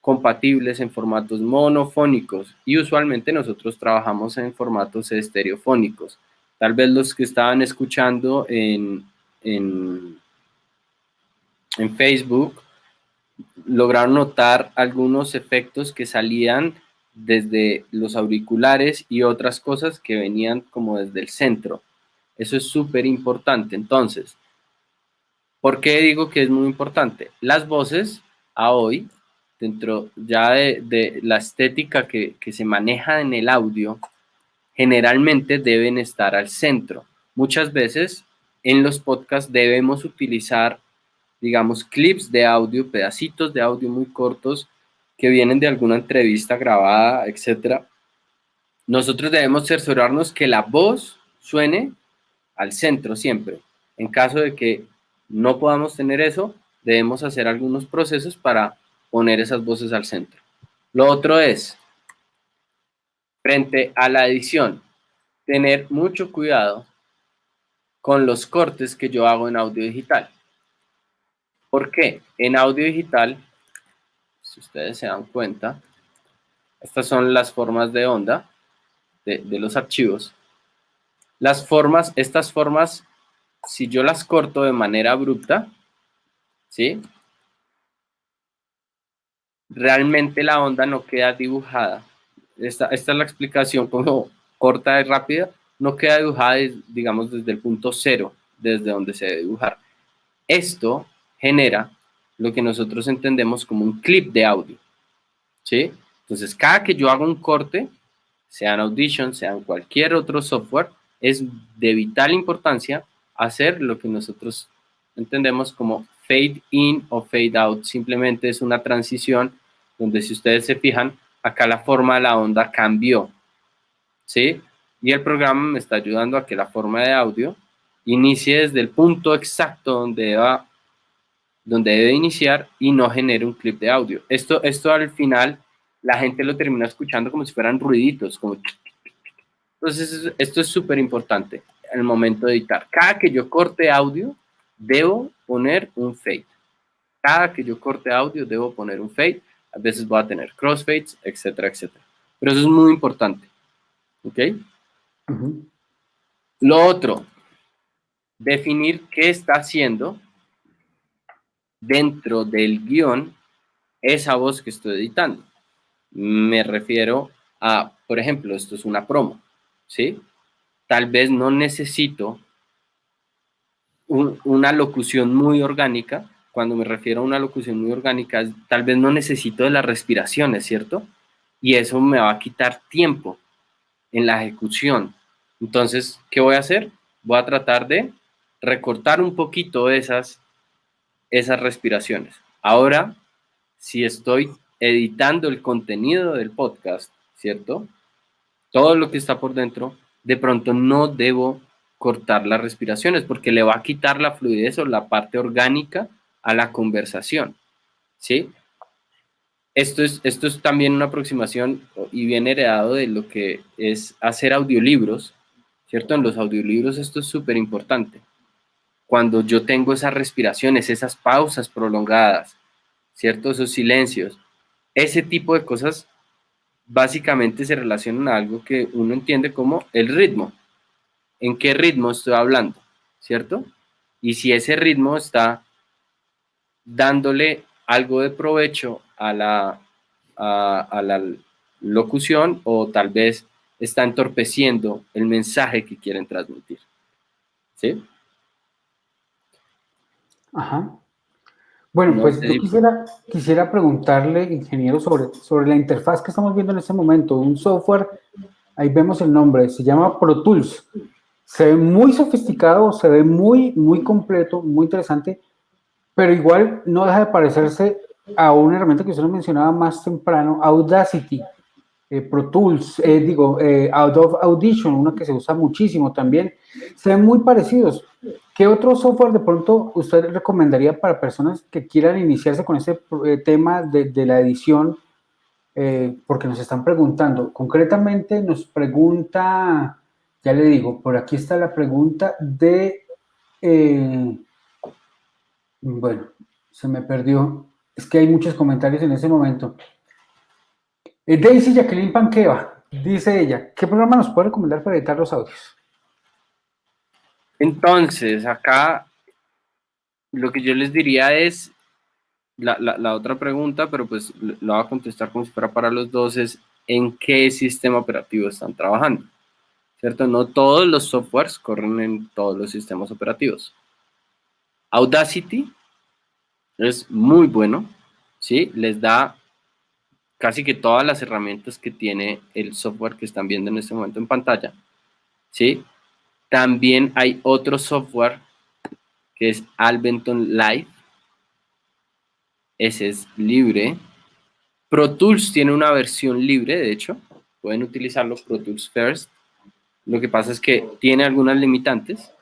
D: compatibles en formatos monofónicos y usualmente nosotros trabajamos en formatos estereofónicos. Tal vez los que estaban escuchando en Facebook lograron notar algunos efectos que salían desde los auriculares y otras cosas que venían como desde el centro. Eso es súper importante. Entonces, ¿por qué digo que es muy importante? Las voces a hoy, dentro ya de la estética que se maneja en el audio, generalmente deben estar al centro. Muchas veces en los podcasts debemos utilizar, digamos, clips de audio, pedacitos de audio muy cortos que vienen de alguna entrevista grabada, etc. Nosotros debemos cerciorarnos que la voz suene al centro siempre. En caso de que no podamos tener eso, debemos hacer algunos procesos para poner esas voces al centro. Lo otro es, frente a la edición, tener mucho cuidado con los cortes que yo hago en audio digital. ¿Por qué? En audio digital, si ustedes se dan cuenta, estas son las formas de onda de los archivos. Estas formas, si yo las corto de manera abrupta, ¿sí? Realmente la onda no queda dibujada. Esta es la explicación como corta y rápida. No queda dibujada, digamos, desde el punto cero, desde donde se debe dibujar. Esto genera lo que nosotros entendemos como un clip de audio, ¿sí? Entonces, cada que yo hago un corte, sea en Audition, sea en cualquier otro software, es de vital importancia hacer lo que nosotros entendemos como fade in o fade out. Simplemente es una transición donde, si ustedes se fijan, acá la forma de la onda cambió, ¿sí? Y el programa me está ayudando a que la forma de audio inicie desde el punto exacto donde debe iniciar y no genere un clip de audio. Esto al final la gente lo termina escuchando como si fueran ruiditos, como... Entonces esto es súper importante en el momento de editar. Cada que yo corte audio, debo poner un fade. Cada que yo corte audio, debo poner un fade. A veces voy a tener crossfades, etcétera, etcétera. Pero eso es muy importante. ¿Ok? Lo otro, definir qué está haciendo dentro del guión esa voz que estoy editando. Me refiero a, por ejemplo, esto es una promo, ¿sí? Tal vez no necesito una locución muy orgánica. Cuando me refiero a una locución muy orgánica, tal vez no necesito de las respiraciones, ¿cierto? Y eso me va a quitar tiempo en la ejecución. Entonces, ¿qué voy a hacer? Voy a tratar de recortar un poquito esas respiraciones. Ahora, si estoy editando el contenido del podcast, ¿cierto? Todo lo que está por dentro, de pronto no debo cortar las respiraciones porque le va a quitar la fluidez o la parte orgánica a la conversación, ¿sí? Esto es también una aproximación y viene heredado de lo que es hacer audiolibros, ¿cierto? En los audiolibros esto es súper importante. Cuando yo tengo esas respiraciones, esas pausas prolongadas, ¿cierto? Esos silencios, ese tipo de cosas básicamente se relacionan a algo que uno entiende como el ritmo. ¿En qué ritmo estoy hablando? ¿Cierto? Y si ese ritmo está dándole algo de provecho a la locución, o tal vez está entorpeciendo el mensaje que quieren transmitir. ¿Sí?
B: Ajá. Bueno,
D: No
B: pues
D: sé
B: yo
D: si...
B: quisiera preguntarle, ingeniero, sobre la interfaz que estamos viendo en este momento. Un software, ahí vemos el nombre, se llama Pro Tools. Se ve muy sofisticado, se ve muy completo, muy interesante, pero igual no deja de parecerse a una herramienta que usted nos mencionaba más temprano, Audacity, Pro Tools, Adobe Audition, una que se usa muchísimo también. Se ven muy parecidos. ¿Qué otro software de pronto usted recomendaría para personas que quieran iniciarse con ese tema de la edición? Porque nos están preguntando, concretamente nos pregunta, ya le digo, por aquí está la pregunta bueno, se me perdió, es que hay muchos comentarios en ese momento. Daisy Jacqueline Panqueva, dice ella, ¿qué programa nos puede recomendar para editar los audios?
D: Entonces, acá lo que yo les diría es, la otra pregunta, pero pues lo voy a contestar como si fuera para los dos, es ¿en qué sistema operativo están trabajando? ¿Cierto? No todos los softwares corren en todos los sistemas operativos. Audacity es muy bueno, ¿sí? Les da casi que todas las herramientas que tiene el software que están viendo en este momento en pantalla, ¿sí? También hay otro software que es Ableton Live. Ese es libre. Pro Tools tiene una versión libre, de hecho. Pueden utilizarlo, Pro Tools First. Lo que pasa es que tiene algunas limitantes.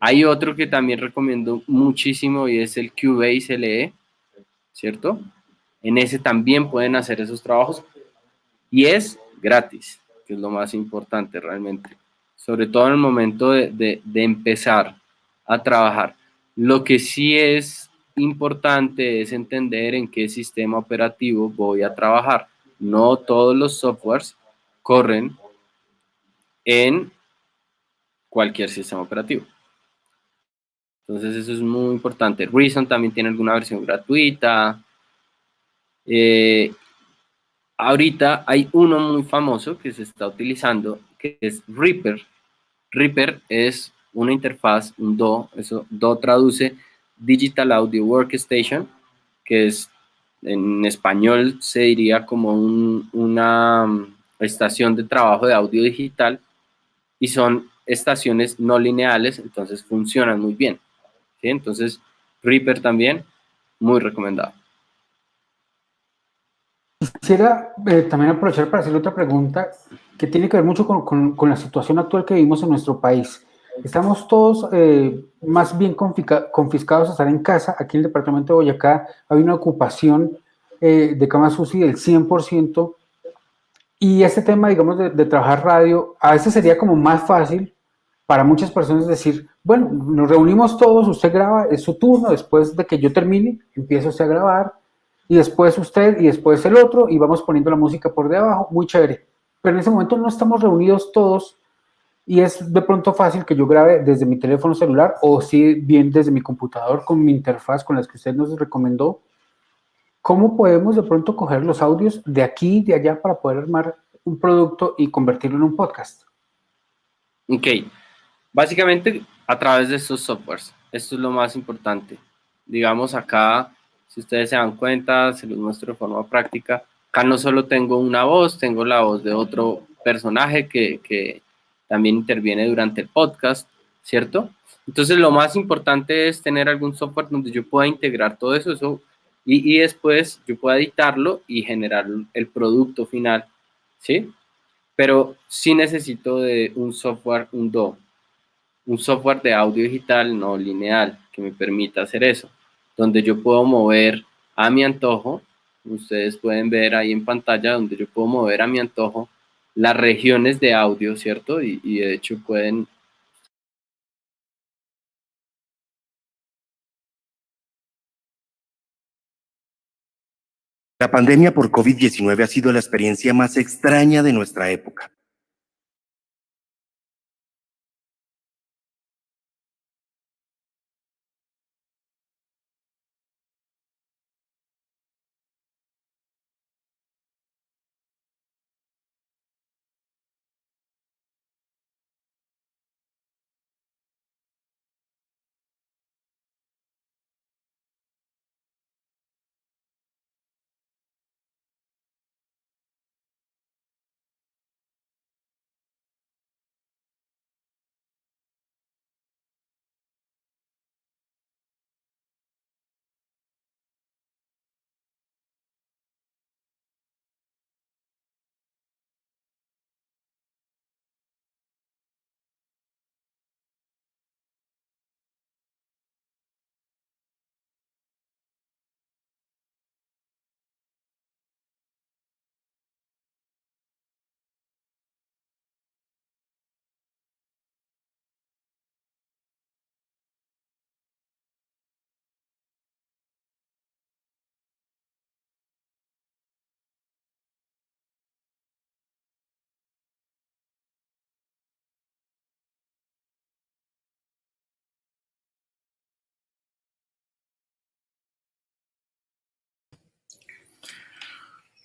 D: Hay otro que también recomiendo muchísimo y es el Cubase LE, ¿cierto? En ese también pueden hacer esos trabajos y es gratis, que es lo más importante realmente. sobre todo en el momento de empezar a trabajar. Lo que sí es importante es entender en qué sistema operativo voy a trabajar. No todos los softwares corren en cualquier sistema operativo. Entonces eso es muy importante. Reason también tiene alguna versión gratuita. Ahorita hay uno muy famoso que se está utilizando, que es Reaper. Reaper es una interfaz, un DAW, eso DAW traduce Digital Audio Workstation, que es en español se diría como una estación de trabajo de audio digital, y son estaciones no lineales, entonces funcionan muy bien, ¿sí? Entonces Reaper también, muy recomendado.
B: Quisiera también aprovechar para hacerle otra pregunta que tiene que ver mucho con la situación actual que vivimos en nuestro país. Estamos todos más bien confiscados a estar en casa. Aquí en el departamento de Boyacá hay una ocupación de camas UCI del 100%. Y este tema, digamos, de trabajar radio, a veces sería como más fácil para muchas personas decir, bueno, nos reunimos todos, usted graba, es su turno, después de que yo termine, empieza usted a grabar, y después usted, y después el otro, y vamos poniendo la música por debajo, muy chévere. Pero en ese momento no estamos reunidos todos, y es de pronto fácil que yo grabe desde mi teléfono celular, o si bien desde mi computador con mi interfaz, con las que usted nos recomendó. ¿Cómo podemos de pronto coger los audios de aquí y de allá para poder armar un producto y convertirlo en un podcast?
D: Ok, básicamente a través de estos softwares, esto es lo más importante. Digamos acá, si ustedes se dan cuenta, se los muestro de forma práctica, acá no solo tengo una voz, tengo la voz de otro personaje que también interviene durante el podcast, ¿cierto? Entonces lo más importante es tener algún software donde yo pueda integrar todo eso y después yo pueda editarlo y generar el producto final, ¿sí? Pero sí necesito de un software, un DAW, un software de audio digital no lineal que me permita hacer eso, donde yo puedo mover a mi antojo. Ustedes pueden ver ahí en pantalla donde yo puedo mover a mi antojo las regiones de audio, ¿cierto? Y de hecho pueden...
F: La pandemia por COVID-19 ha sido la experiencia más extraña de nuestra época.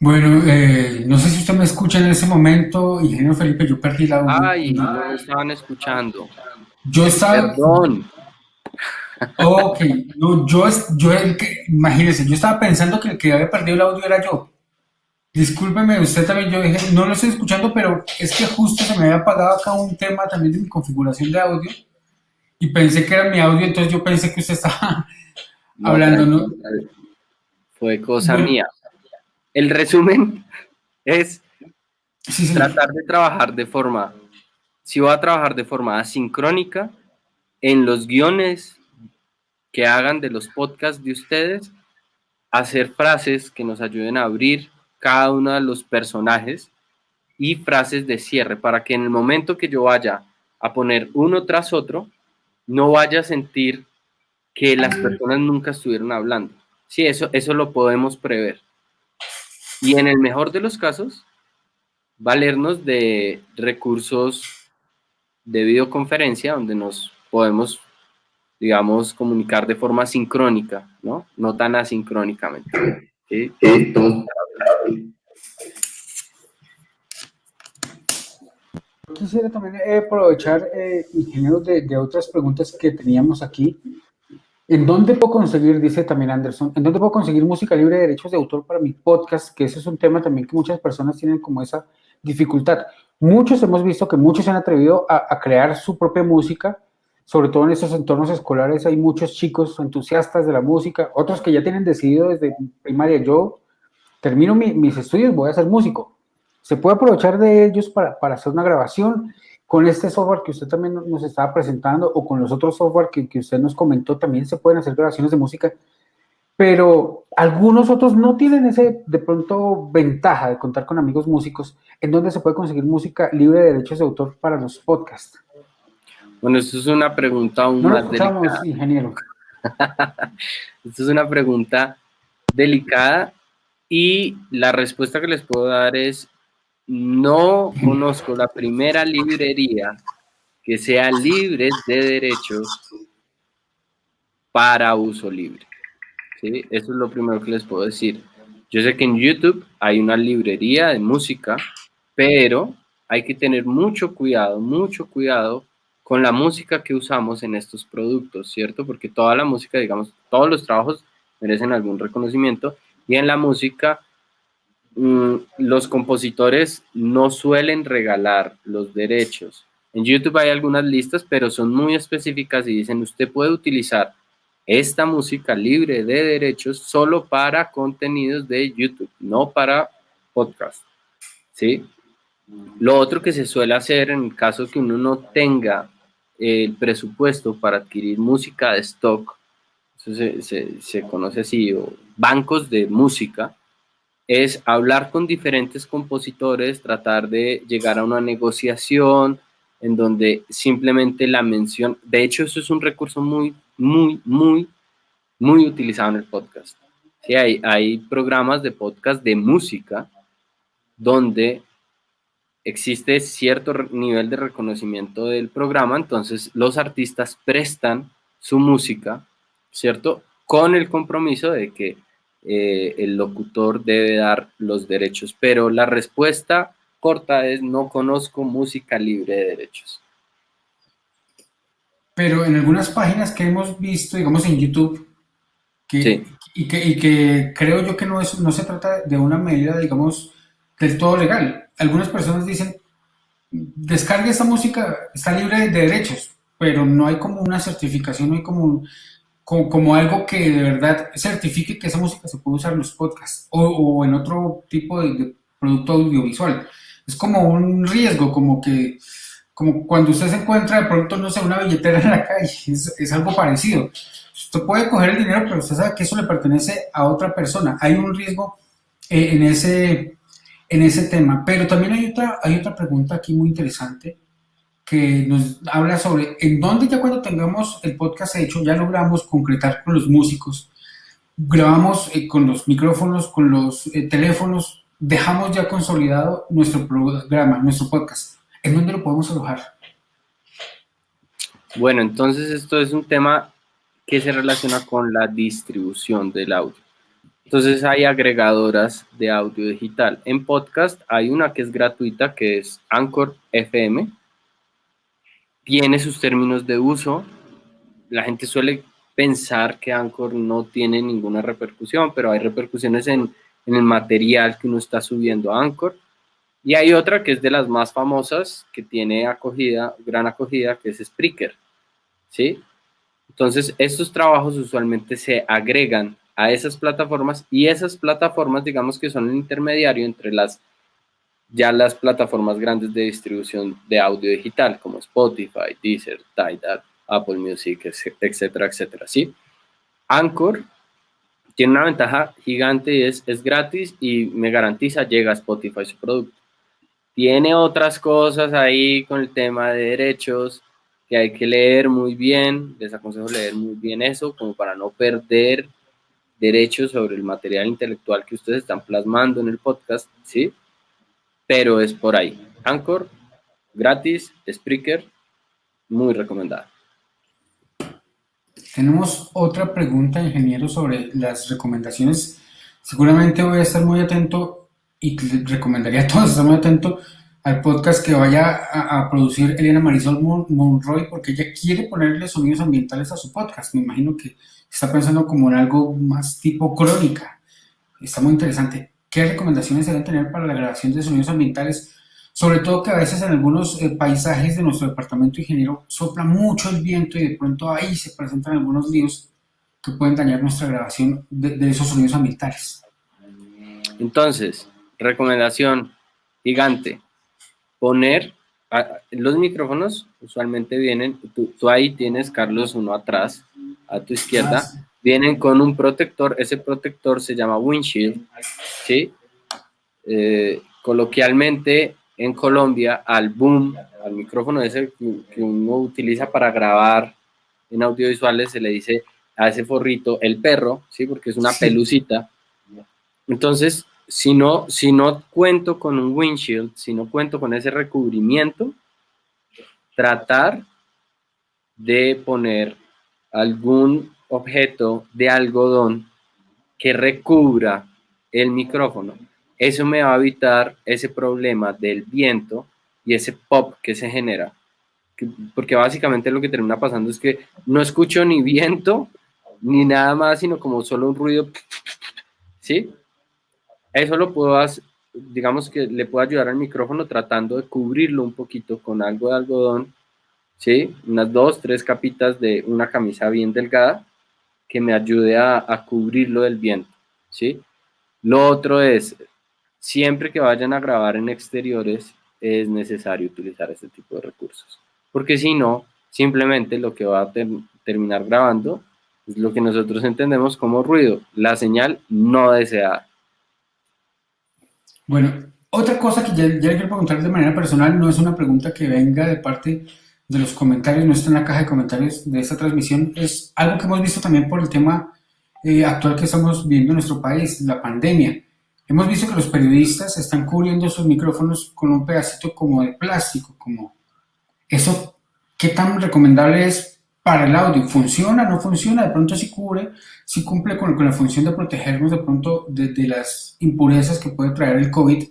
B: Bueno, no sé si usted me escucha en ese momento, ingeniero Felipe, yo perdí el audio.
D: Ay, no me estaban escuchando.
B: Yo estaba,
D: Perdón.
B: ok, no, imagínese, yo estaba pensando que el que había perdido el audio era yo. Discúlpeme, usted también, yo dije, no lo estoy escuchando, pero es que justo se me había apagado acá un tema también de mi configuración de audio y pensé que era mi audio, entonces yo pensé que usted estaba
D: No,
B: hablando, ¿no?
D: fue cosa
B: Bueno,
D: mía. El resumen es
B: sí, señor.
D: tratar de trabajar de forma, si voy a trabajar de forma asincrónica, en los guiones que hagan de los podcasts de ustedes, hacer frases que nos ayuden a abrir cada uno de los personajes y frases de cierre para que en el momento que yo vaya a poner uno tras otro, no vaya a sentir que las personas nunca estuvieron hablando. Sí, eso lo podemos prever. Y en el mejor de los casos, valernos de recursos de videoconferencia donde nos podemos, digamos, comunicar de forma sincrónica, ¿no? No tan asincrónicamente. ¿Sí?
B: Quisiera también aprovechar, ingeniero, de otras preguntas que teníamos aquí. ¿En dónde puedo conseguir, dice también Anderson, en dónde puedo conseguir música libre de derechos de autor para mi podcast? Que ese es un tema también que muchas personas tienen como esa dificultad. Muchos hemos visto que muchos se han atrevido a crear su propia música, sobre todo en esos entornos escolares hay muchos chicos entusiastas de la música, otros que ya tienen decidido desde primaria, yo termino mis estudios, voy a ser músico. Se puede aprovechar de ellos para hacer una grabación con este software que usted también nos estaba presentando o con los otros software que usted nos comentó, también se pueden hacer grabaciones de música, pero algunos otros no tienen ese, de pronto, ventaja de contar con amigos músicos. ¿En dónde se puede conseguir música libre de derechos de autor para los podcasts?
D: Bueno, esto es una pregunta aún
B: No lo
D: más
B: escuchamos,
D: delicada.
B: ingeniero.
D: Esto es una pregunta delicada y la respuesta que les puedo dar es: no conozco la primera librería que sea libre de derechos para uso libre. ¿Sí? Eso es lo primero que les puedo decir. Yo sé que en YouTube hay una librería de música, pero hay que tener mucho cuidado con la música que usamos en estos productos, ¿cierto? Porque toda la música, digamos, todos los trabajos merecen algún reconocimiento y en la música los compositores no suelen regalar los derechos. En YouTube hay algunas listas, pero son muy específicas y dicen, usted puede utilizar esta música libre de derechos solo para contenidos de YouTube, no para podcast, ¿sí? Lo otro que se suele hacer en el caso que uno no tenga el presupuesto para adquirir música de stock, eso se conoce así, o bancos de música, es hablar con diferentes compositores, tratar de llegar a una negociación en donde simplemente la mención, de hecho eso es un recurso muy utilizado en el podcast. Sí, hay programas de podcast de música donde existe cierto nivel de reconocimiento del programa, entonces los artistas prestan su música, ¿cierto? Con el compromiso de que el locutor debe dar los derechos, pero la respuesta corta es: no conozco música libre de derechos.
B: Pero en algunas páginas que hemos visto, digamos en YouTube,
D: Sí.
B: y que creo yo que no se trata de una medida, digamos, del todo legal. Algunas personas dicen, descargue esta música, está libre de derechos, pero no hay como una certificación, no hay como algo que de verdad certifique que esa música se puede usar en los podcasts o en otro tipo de producto audiovisual. Es como un riesgo, como cuando usted se encuentra de pronto, no sé, una billetera en la calle, es algo parecido. Usted puede coger el dinero, pero usted sabe que eso le pertenece a otra persona. Hay un riesgo en ese tema. Pero también hay otra pregunta aquí muy interesante que nos habla sobre en dónde ya cuando tengamos el podcast hecho, ya logramos concretar con los músicos, grabamos con los micrófonos, con los teléfonos, dejamos ya consolidado nuestro programa, nuestro podcast. ¿En dónde lo podemos alojar?
D: Bueno, entonces esto es un tema que se relaciona con la distribución del audio. Entonces hay agregadoras de audio digital. En podcast hay una que es gratuita, que es Anchor FM. Tiene sus términos de uso. La gente suele pensar que Anchor no tiene ninguna repercusión, pero hay repercusiones en el material que uno está subiendo a Anchor. Y hay otra que es de las más famosas, que tiene gran acogida, que es Spreaker, ¿sí? Entonces, estos trabajos usualmente se agregan a esas plataformas y esas plataformas, digamos que son el intermediario entre las plataformas grandes de distribución de audio digital, como Spotify, Deezer, Tidal, Apple Music, etcétera, etcétera, ¿sí? Anchor tiene una ventaja gigante y es gratis y me garantiza llega a Spotify su producto. tiene otras cosas ahí con el tema de derechos que hay que leer muy bien. Les aconsejo leer muy bien eso, como para no perder derechos sobre el material intelectual que ustedes están plasmando en el podcast, ¿sí? Pero es por ahí. Anchor, gratis, Spreaker, muy recomendado.
B: Tenemos otra pregunta, ingeniero, sobre las recomendaciones. Seguramente voy a estar muy atento y le recomendaría a todos estar muy atento al podcast que vaya a producir Elena Marisol Monroy, porque ella quiere ponerle sonidos ambientales a su podcast. Me imagino que está pensando como en algo más tipo crónica. Está muy interesante. ¿Qué recomendaciones se deben tener para la grabación de sonidos ambientales? Sobre todo que a veces en algunos paisajes de nuestro departamento, ingeniero, sopla mucho el viento y de pronto ahí se presentan algunos líos que pueden dañar nuestra grabación de esos sonidos ambientales.
D: Entonces, recomendación gigante, poner los micrófonos, usualmente vienen, tú ahí tienes, Carlos, uno atrás, a tu izquierda, vienen con un protector, ese protector se llama windshield, ¿sí? Coloquialmente en Colombia al boom, al micrófono ese que uno utiliza para grabar en audiovisuales, se le dice a ese forrito el perro, ¿sí? Porque es una pelucita. Entonces, si no cuento con un windshield, si no cuento con ese recubrimiento, tratar de poner algún objeto de algodón que recubra el micrófono. Eso me va a evitar ese problema del viento y ese pop que se genera. Porque básicamente lo que termina pasando es que no escucho ni viento ni nada más, sino como solo un ruido, ¿sí? Eso lo puedo hacer, digamos que le puedo ayudar al micrófono tratando de cubrirlo un poquito con algo de algodón, ¿sí? Unas 2, 3 capitas de una camisa bien delgada que me ayude a cubrirlo del viento, ¿sí? Lo otro es, siempre que vayan a grabar en exteriores, es necesario utilizar este tipo de recursos, porque si no, simplemente lo que va a terminar grabando es lo que nosotros entendemos como ruido, la señal no deseada.
B: Bueno, otra cosa que ya le quiero preguntar de manera personal, no es una pregunta que venga de parte de los comentarios, no está en la caja de comentarios de esta transmisión, es algo que hemos visto también por el tema actual que estamos viviendo en nuestro país, la pandemia. Hemos visto que los periodistas están cubriendo sus micrófonos con un pedacito como de plástico, como eso, ¿qué tan recomendable es para el audio? ¿Funciona? ¿No funciona? De pronto sí cubre, sí cumple con la función de protegernos de pronto de las impurezas que puede traer el COVID,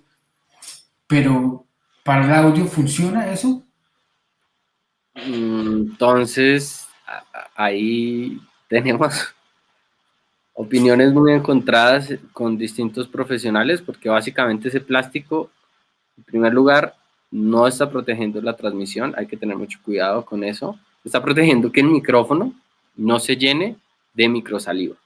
B: pero ¿para el audio funciona eso?
D: Entonces, ahí tenemos opiniones muy encontradas con distintos profesionales, porque básicamente ese plástico, en primer lugar, no está protegiendo la transmisión, hay que tener mucho cuidado con eso, está protegiendo que el micrófono no se llene de microsaliva,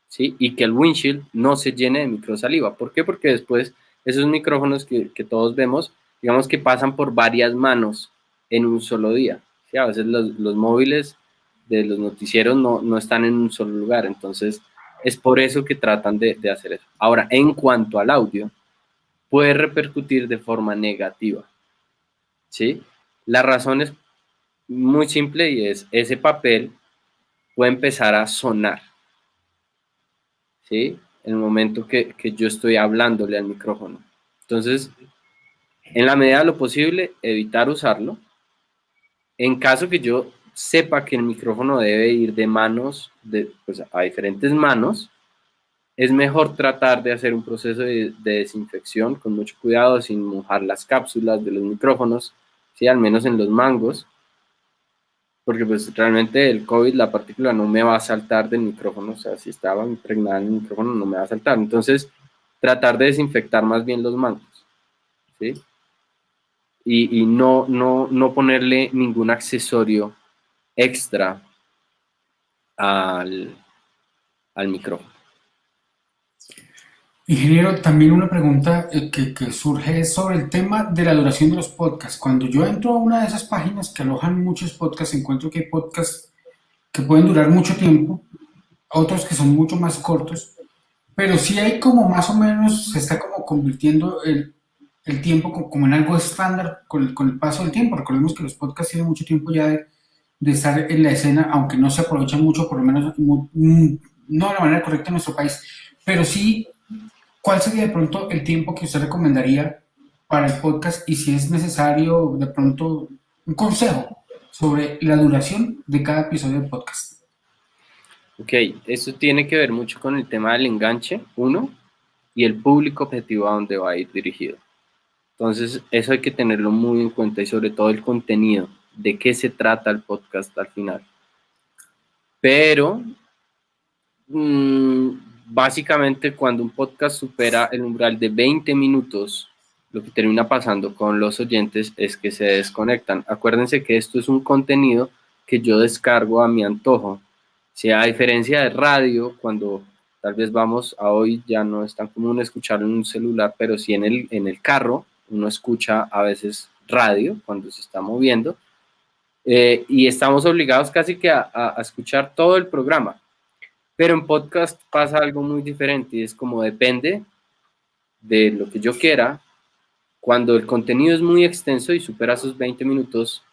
D: ¿sí? Y que el windshield no se llene de microsaliva. ¿Por qué? Porque después esos micrófonos que todos vemos, digamos que pasan por varias manos en un solo día, ¿sí? A veces los móviles de los noticieros no están en un solo lugar, entonces es por eso que tratan de hacer eso. Ahora, en cuanto al audio, puede repercutir de forma negativa, ¿sí? La razón es muy simple y es, ese papel puede empezar a sonar, ¿sí? En el momento que yo estoy hablándole al micrófono. Entonces, en la medida de lo posible, evitar usarlo. En caso que yo sepa que el micrófono debe ir de manos, pues, a diferentes manos, es mejor tratar de hacer un proceso de desinfección con mucho cuidado, sin mojar las cápsulas de los micrófonos, ¿sí? Al menos en los mangos, porque pues realmente el COVID, la partícula no me va a saltar del micrófono, o sea, si estaba impregnada en el micrófono no me va a saltar. Entonces, tratar de desinfectar más bien los mangos, ¿sí? Y no ponerle ningún accesorio extra al micrófono.
B: Ingeniero, también una pregunta que surge es sobre el tema de la duración de los podcasts. Cuando yo entro a una de esas páginas que alojan muchos podcasts, encuentro que hay podcasts que pueden durar mucho tiempo, otros que son mucho más cortos, pero sí hay como más o menos, se está como convirtiendo el tiempo como en algo estándar con el paso del tiempo. Recordemos que los podcasts tienen mucho tiempo ya de estar en la escena, aunque no se aprovechan mucho, por lo menos no de la manera correcta en nuestro país, pero sí, ¿cuál sería de pronto el tiempo que usted recomendaría para el podcast y si es necesario de pronto un consejo sobre la duración de cada episodio del podcast?
D: Ok, eso tiene que ver mucho con el tema del enganche, uno, y el público objetivo a donde va a ir dirigido. Entonces, eso hay que tenerlo muy en cuenta y sobre todo el contenido, de qué se trata el podcast al final. Pero, básicamente, cuando un podcast supera el umbral de 20 minutos, lo que termina pasando con los oyentes es que se desconectan. Acuérdense que esto es un contenido que yo descargo a mi antojo. Si a diferencia de radio, cuando tal vez vamos a hoy, ya no es tan común escucharlo en un celular, pero sí en el carro, uno escucha a veces radio cuando se está moviendo, y estamos obligados casi que a escuchar todo el programa. Pero en podcast pasa algo muy diferente y es como depende de lo que yo quiera. Cuando el contenido es muy extenso y supera esos 20 minutos,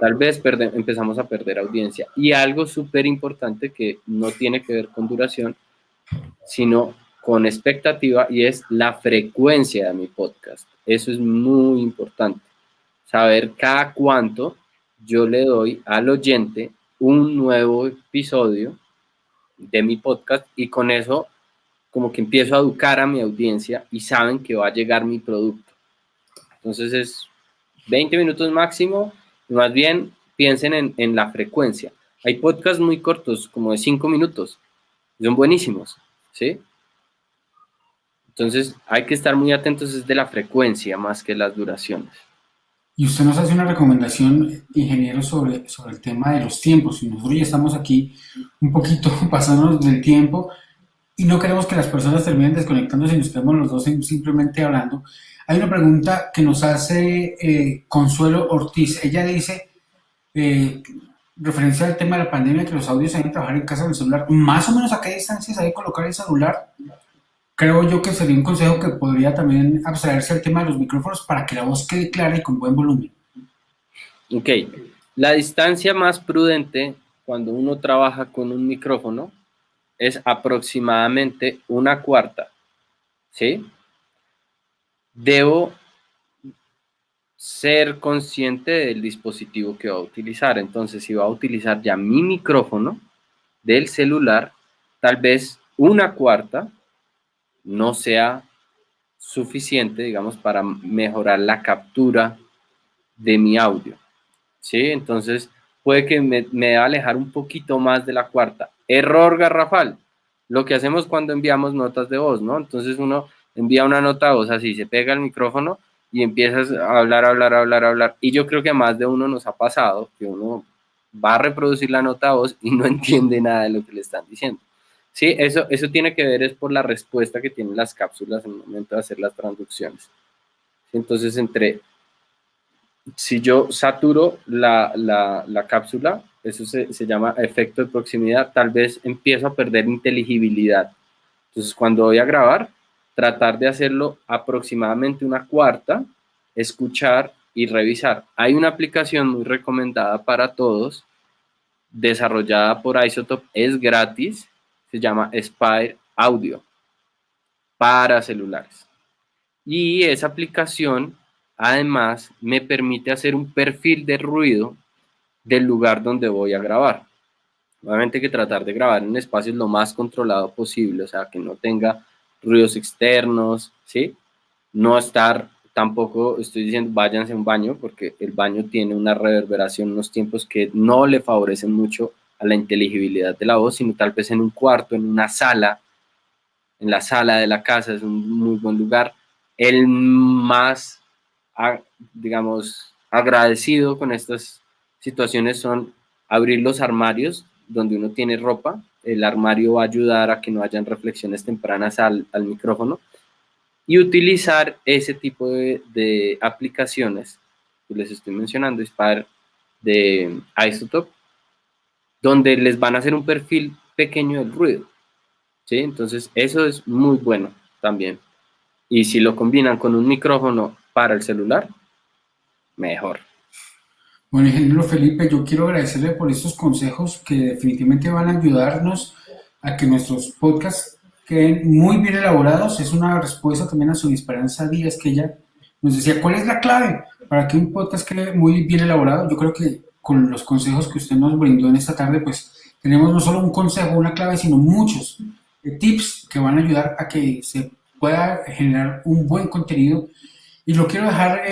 D: tal vez empezamos a perder audiencia. Y algo súper importante que no tiene que ver con duración, sino con expectativa, y es la frecuencia de mi podcast. Eso es muy importante. Saber cada cuánto yo le doy al oyente un nuevo episodio de mi podcast, y con eso como que empiezo a educar a mi audiencia y saben que va a llegar mi producto. Entonces es 20 minutos máximo, y más bien piensen en la frecuencia. Hay podcasts muy cortos, como de 5 minutos, son buenísimos, ¿sí? Entonces hay que estar muy atentos desde la frecuencia más que las duraciones.
B: Y usted nos hace una recomendación, ingeniero, sobre el tema de los tiempos. Y nosotros ya estamos aquí un poquito pasándonos del tiempo y no queremos que las personas terminen desconectándose y nos quedemos los dos simplemente hablando. Hay una pregunta que nos hace Consuelo Ortiz. Ella dice, referencia al tema de la pandemia, que los audios se deben trabajar en casa con el celular. Más o menos a qué distancia se debe colocar el celular. Creo yo que sería un consejo que podría también abstraerse al tema de los micrófonos para que la voz quede clara y con buen volumen.
D: Ok, la distancia más prudente cuando uno trabaja con un micrófono es aproximadamente 1/4, ¿sí? Debo ser consciente del dispositivo que va a utilizar. Entonces, si va a utilizar ya mi micrófono del celular, tal vez 1/4 no sea suficiente, digamos, para mejorar la captura de mi audio, ¿sí? Entonces, puede que me deba alejar un poquito más de la 1/4. Error garrafal, lo que hacemos cuando enviamos notas de voz, ¿no? Entonces uno envía una nota de voz así, se pega el micrófono y empiezas a hablar. Y yo creo que a más de uno nos ha pasado que uno va a reproducir la nota de voz y no entiende nada de lo que le están diciendo. Sí, eso tiene que ver es por la respuesta que tienen las cápsulas en el momento de hacer las transducciones. Entonces, si yo saturo la cápsula, eso se llama efecto de proximidad, tal vez empiezo a perder inteligibilidad. Entonces, cuando voy a grabar, tratar de hacerlo aproximadamente 1/4, escuchar y revisar. Hay una aplicación muy recomendada para todos, desarrollada por Isotope, es gratis, se llama Spire Audio, para celulares. Y esa aplicación además me permite hacer un perfil de ruido del lugar donde voy a grabar. Obviamente que tratar de grabar en espacios lo más controlado posible, o sea, que no tenga ruidos externos, ¿sí? No estar, tampoco estoy diciendo váyanse a un baño, porque el baño tiene una reverberación, unos tiempos que no le favorecen mucho a la inteligibilidad de la voz, sino tal vez en un cuarto, en una sala, en la sala de la casa es un muy buen lugar. El más, digamos, agradecido con estas situaciones son abrir los armarios donde uno tiene ropa. El armario va a ayudar a que no hayan reflexiones tempranas al micrófono, y utilizar ese tipo de aplicaciones que les estoy mencionando, de Isotope, donde les van a hacer un perfil pequeño del ruido, ¿sí? Entonces eso es muy bueno también. Y si lo combinan con un micrófono para el celular, mejor.
B: Bueno, ingeniero Felipe, yo quiero agradecerle por estos consejos que definitivamente van a ayudarnos a que nuestros podcasts queden muy bien elaborados. Es una respuesta también a su Esperanza Díaz, que ella nos decía, ¿cuál es la clave para que un podcast quede muy bien elaborado? Yo creo que con los consejos que usted nos brindó en esta tarde, pues tenemos no solo un consejo, una clave, sino muchos tips que van a ayudar a que se pueda generar un buen contenido. Y lo quiero dejar,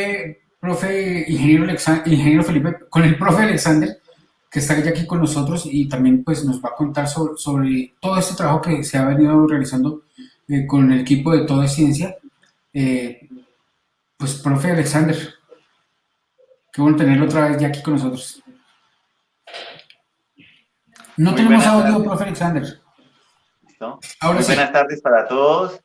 B: ingeniero Felipe, con el profe Alexander, que está ya aquí con nosotros y también pues nos va a contar sobre todo este trabajo que se ha venido realizando con el equipo de Todo es Ciencia. Pues profe Alexander, qué bueno tenerlo otra vez ya aquí con nosotros. No
G: Muy
B: tenemos
G: buenas
B: audio,
G: tardes.
B: profe Alexander.
G: ¿Listo?
B: Ahora
G: Muy
B: sí.
G: buenas tardes para todos.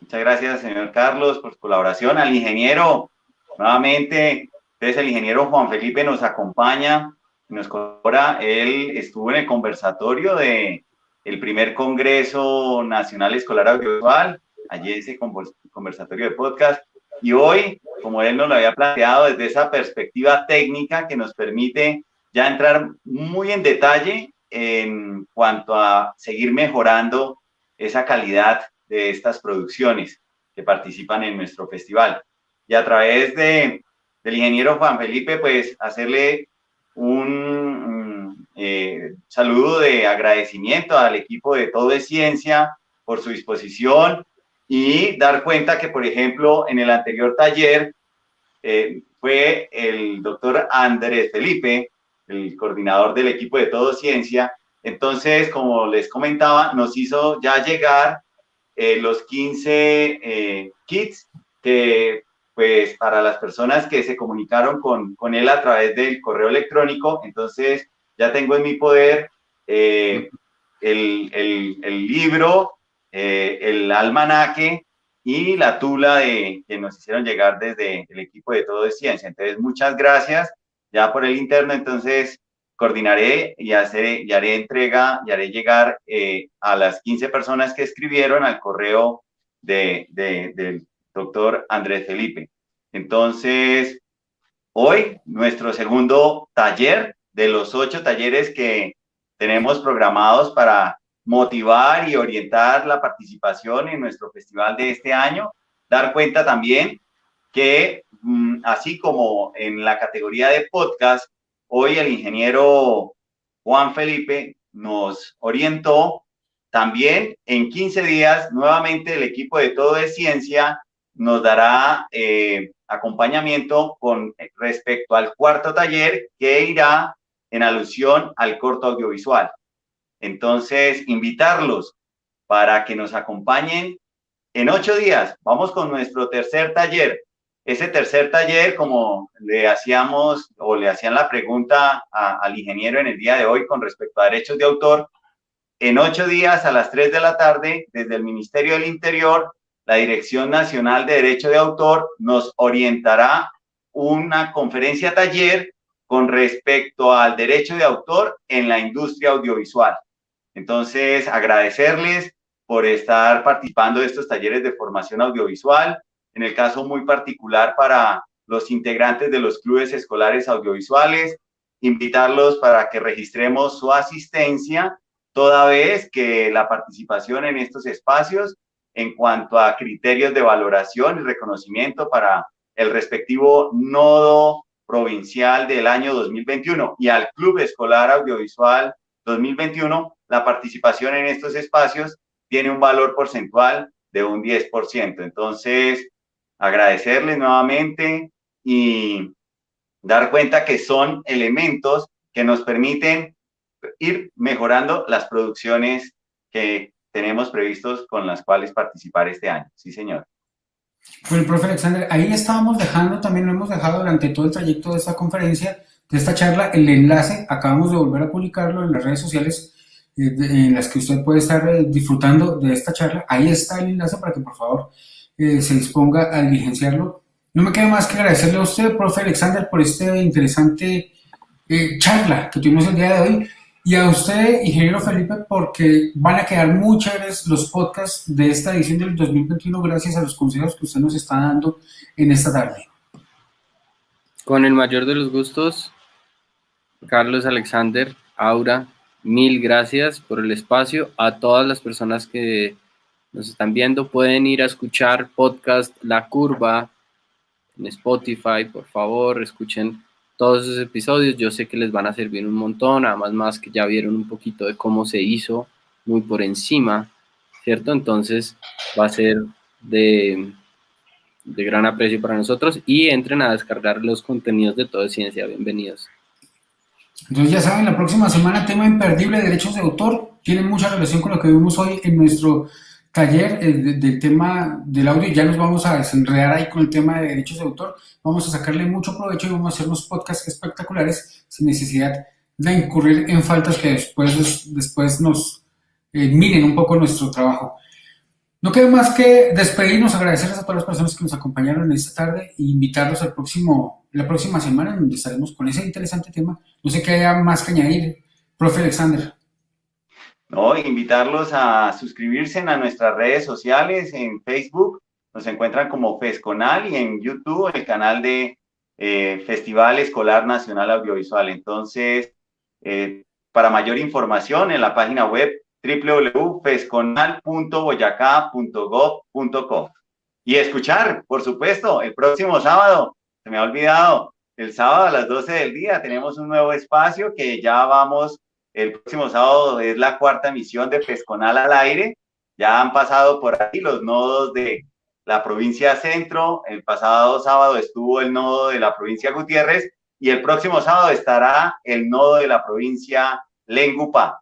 G: Muchas gracias, señor Carlos, por su colaboración. Al ingeniero, nuevamente, entonces el ingeniero Juan Felipe nos acompaña, nos colabora. Él estuvo en el conversatorio de el primer Congreso Nacional Escolar Audiovisual, allí ese conversatorio de podcast. Y hoy, como él nos lo había planteado, desde esa perspectiva técnica que nos permite ya entrar muy en detalle en cuanto a seguir mejorando esa calidad de estas producciones que participan en nuestro festival. Y a través del ingeniero Juan Felipe, pues hacerle un saludo de agradecimiento al equipo de Todo es Ciencia por su disposición y dar cuenta que, por ejemplo, en el anterior taller fue el doctor Andrés Felipe, el coordinador del equipo de Todo Ciencia. Entonces, como les comentaba, nos hizo ya llegar los 15 kits que, pues, para las personas que se comunicaron con él a través del correo electrónico. Entonces, ya tengo en mi poder el libro, el almanaque y la tula que nos hicieron llegar desde el equipo de Todo es Ciencia. Entonces, muchas gracias. Ya por el interno, entonces coordinaré y haré entrega y haré llegar a las 15 personas que escribieron al correo del doctor Andrés Felipe. Entonces, hoy nuestro segundo taller de los 8 talleres que tenemos programados para motivar y orientar la participación en nuestro festival de este año. Dar cuenta también que así como en la categoría de podcast, hoy el ingeniero Juan Felipe nos orientó. También en 15 días, nuevamente el equipo de Todo es Ciencia nos dará acompañamiento con respecto al cuarto taller que irá en alusión al corto audiovisual. Entonces, invitarlos para que nos acompañen en 8 días. Vamos con nuestro tercer taller. Ese tercer taller, como le hacíamos o le hacían la pregunta al ingeniero en el día de hoy con respecto a derechos de autor, en 8 días a las 3 de la tarde, desde el Ministerio del Interior, la Dirección Nacional de Derecho de Autor nos orientará una conferencia taller con respecto al derecho de autor en la industria audiovisual. Entonces, agradecerles por estar participando de estos talleres de formación audiovisual. En el caso muy particular para los integrantes de los clubes escolares audiovisuales, invitarlos para que registremos su asistencia, toda vez que la participación en estos espacios, en cuanto a criterios de valoración y reconocimiento para el respectivo nodo provincial del año 2021 y al Club Escolar Audiovisual 2021, la participación en estos espacios tiene un valor porcentual de un 10%. Entonces, agradecerles nuevamente y dar cuenta que son elementos que nos permiten ir mejorando las producciones que tenemos previstos con las cuales participar este año. Sí, señor.
B: Bueno, profe Alexander, ahí estábamos dejando, también lo hemos dejado durante todo el trayecto de esta conferencia, de esta charla, el enlace. Acabamos de volver a publicarlo en las redes sociales en las que usted puede estar disfrutando de esta charla. Ahí está el enlace para que por favor se disponga a diligenciarlo. No me queda más que agradecerle a usted, profe Alexander, por esta interesante charla que tuvimos el día de hoy, y a usted, ingeniero Felipe, porque van a quedar muy chéveres los podcasts de esta edición del 2021 gracias a los consejos que usted nos está dando en esta tarde.
D: Con el mayor de los gustos, Carlos, Alexander, Aura, mil gracias por el espacio. A todas las personas que nos están viendo, pueden ir a escuchar podcast La Curva en Spotify, por favor, escuchen todos esos episodios. Yo sé que les van a servir un montón, además más que ya vieron un poquito de cómo se hizo, muy por encima, ¿cierto? Entonces va a ser de gran aprecio para nosotros, y entren a descargar los contenidos de Todo es Ciencia. Bienvenidos.
B: Entonces ya saben, la próxima semana tema imperdible de derechos de autor, tiene mucha relación con lo que vimos hoy en nuestro taller del tema del audio. Ya nos vamos a desenredar ahí con el tema de derechos de autor, vamos a sacarle mucho provecho y vamos a hacer unos podcasts espectaculares sin necesidad de incurrir en faltas que después nos miren un poco nuestro trabajo. No queda más que despedirnos, agradecerles a todas las personas que nos acompañaron esta tarde e invitarlos la próxima semana, donde estaremos con ese interesante tema. No sé qué haya más que añadir, profe Alexander.
G: No, invitarlos a suscribirse a nuestras redes sociales. En Facebook nos encuentran como FESCONAL, y en YouTube el canal de Festival Escolar Nacional Audiovisual. Entonces, para mayor información, en la página web www.fesconal.boyacá.gov.co. Y escuchar, por supuesto, el próximo sábado, se me ha olvidado, el sábado a las 12 del día tenemos un nuevo espacio que ya vamos, el próximo sábado es la 4ª emisión de FESCONAL al aire. Ya han pasado por ahí los nodos de la provincia Centro, el pasado sábado estuvo el nodo de la provincia Gutiérrez, y el próximo sábado estará el nodo de la provincia Lengupá.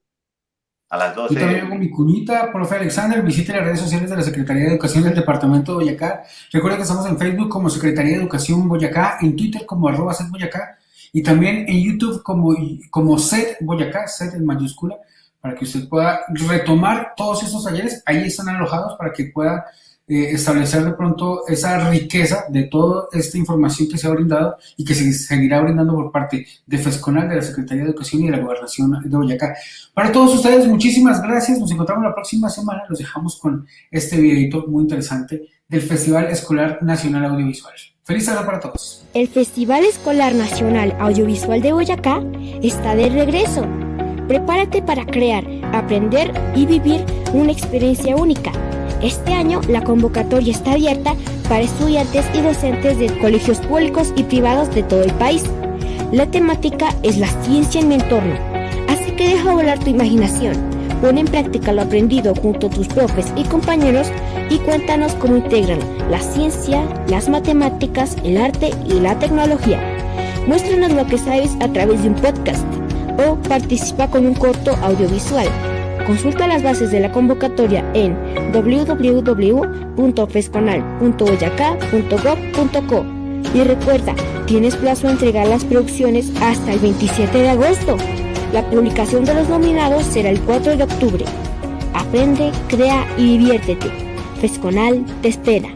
G: A las 12.
B: Yo también hago mi cuñita, profe Alexander. Visite las redes sociales de la Secretaría de Educación del Departamento de Boyacá. Recuerden que estamos en Facebook como Secretaría de Educación Boyacá, en Twitter como @setboyacá, y también en YouTube como Set Boyacá, Set en mayúscula, para que usted pueda retomar todos estos talleres. Ahí están alojados para que pueda establecer de pronto esa riqueza de toda esta información que se ha brindado y que se seguirá brindando por parte de FESCONAL, de la Secretaría de Educación y de la Gobernación de Boyacá. Para todos ustedes, muchísimas gracias. Nos encontramos la próxima semana. Los dejamos con este videito muy interesante del Festival Escolar Nacional Audiovisual. ¡Feliz tarde para todos!
A: El Festival Escolar Nacional Audiovisual de Boyacá está de regreso. Prepárate para crear, aprender y vivir una experiencia única. Este año la convocatoria está abierta para estudiantes y docentes de colegios públicos y privados de todo el país. La temática es la ciencia en mi entorno, así que deja volar tu imaginación, pon en práctica lo aprendido junto a tus profes y compañeros y cuéntanos cómo integran la ciencia, las matemáticas, el arte y la tecnología. Muéstranos lo que sabes a través de un podcast o participa con un corto audiovisual. Consulta las bases de la convocatoria en www.fesconal.boyacá.gov.co y recuerda, tienes plazo a entregar las producciones hasta el 27 de agosto. La publicación de los nominados será el 4 de octubre. Aprende, crea y diviértete. FESCONAL te espera.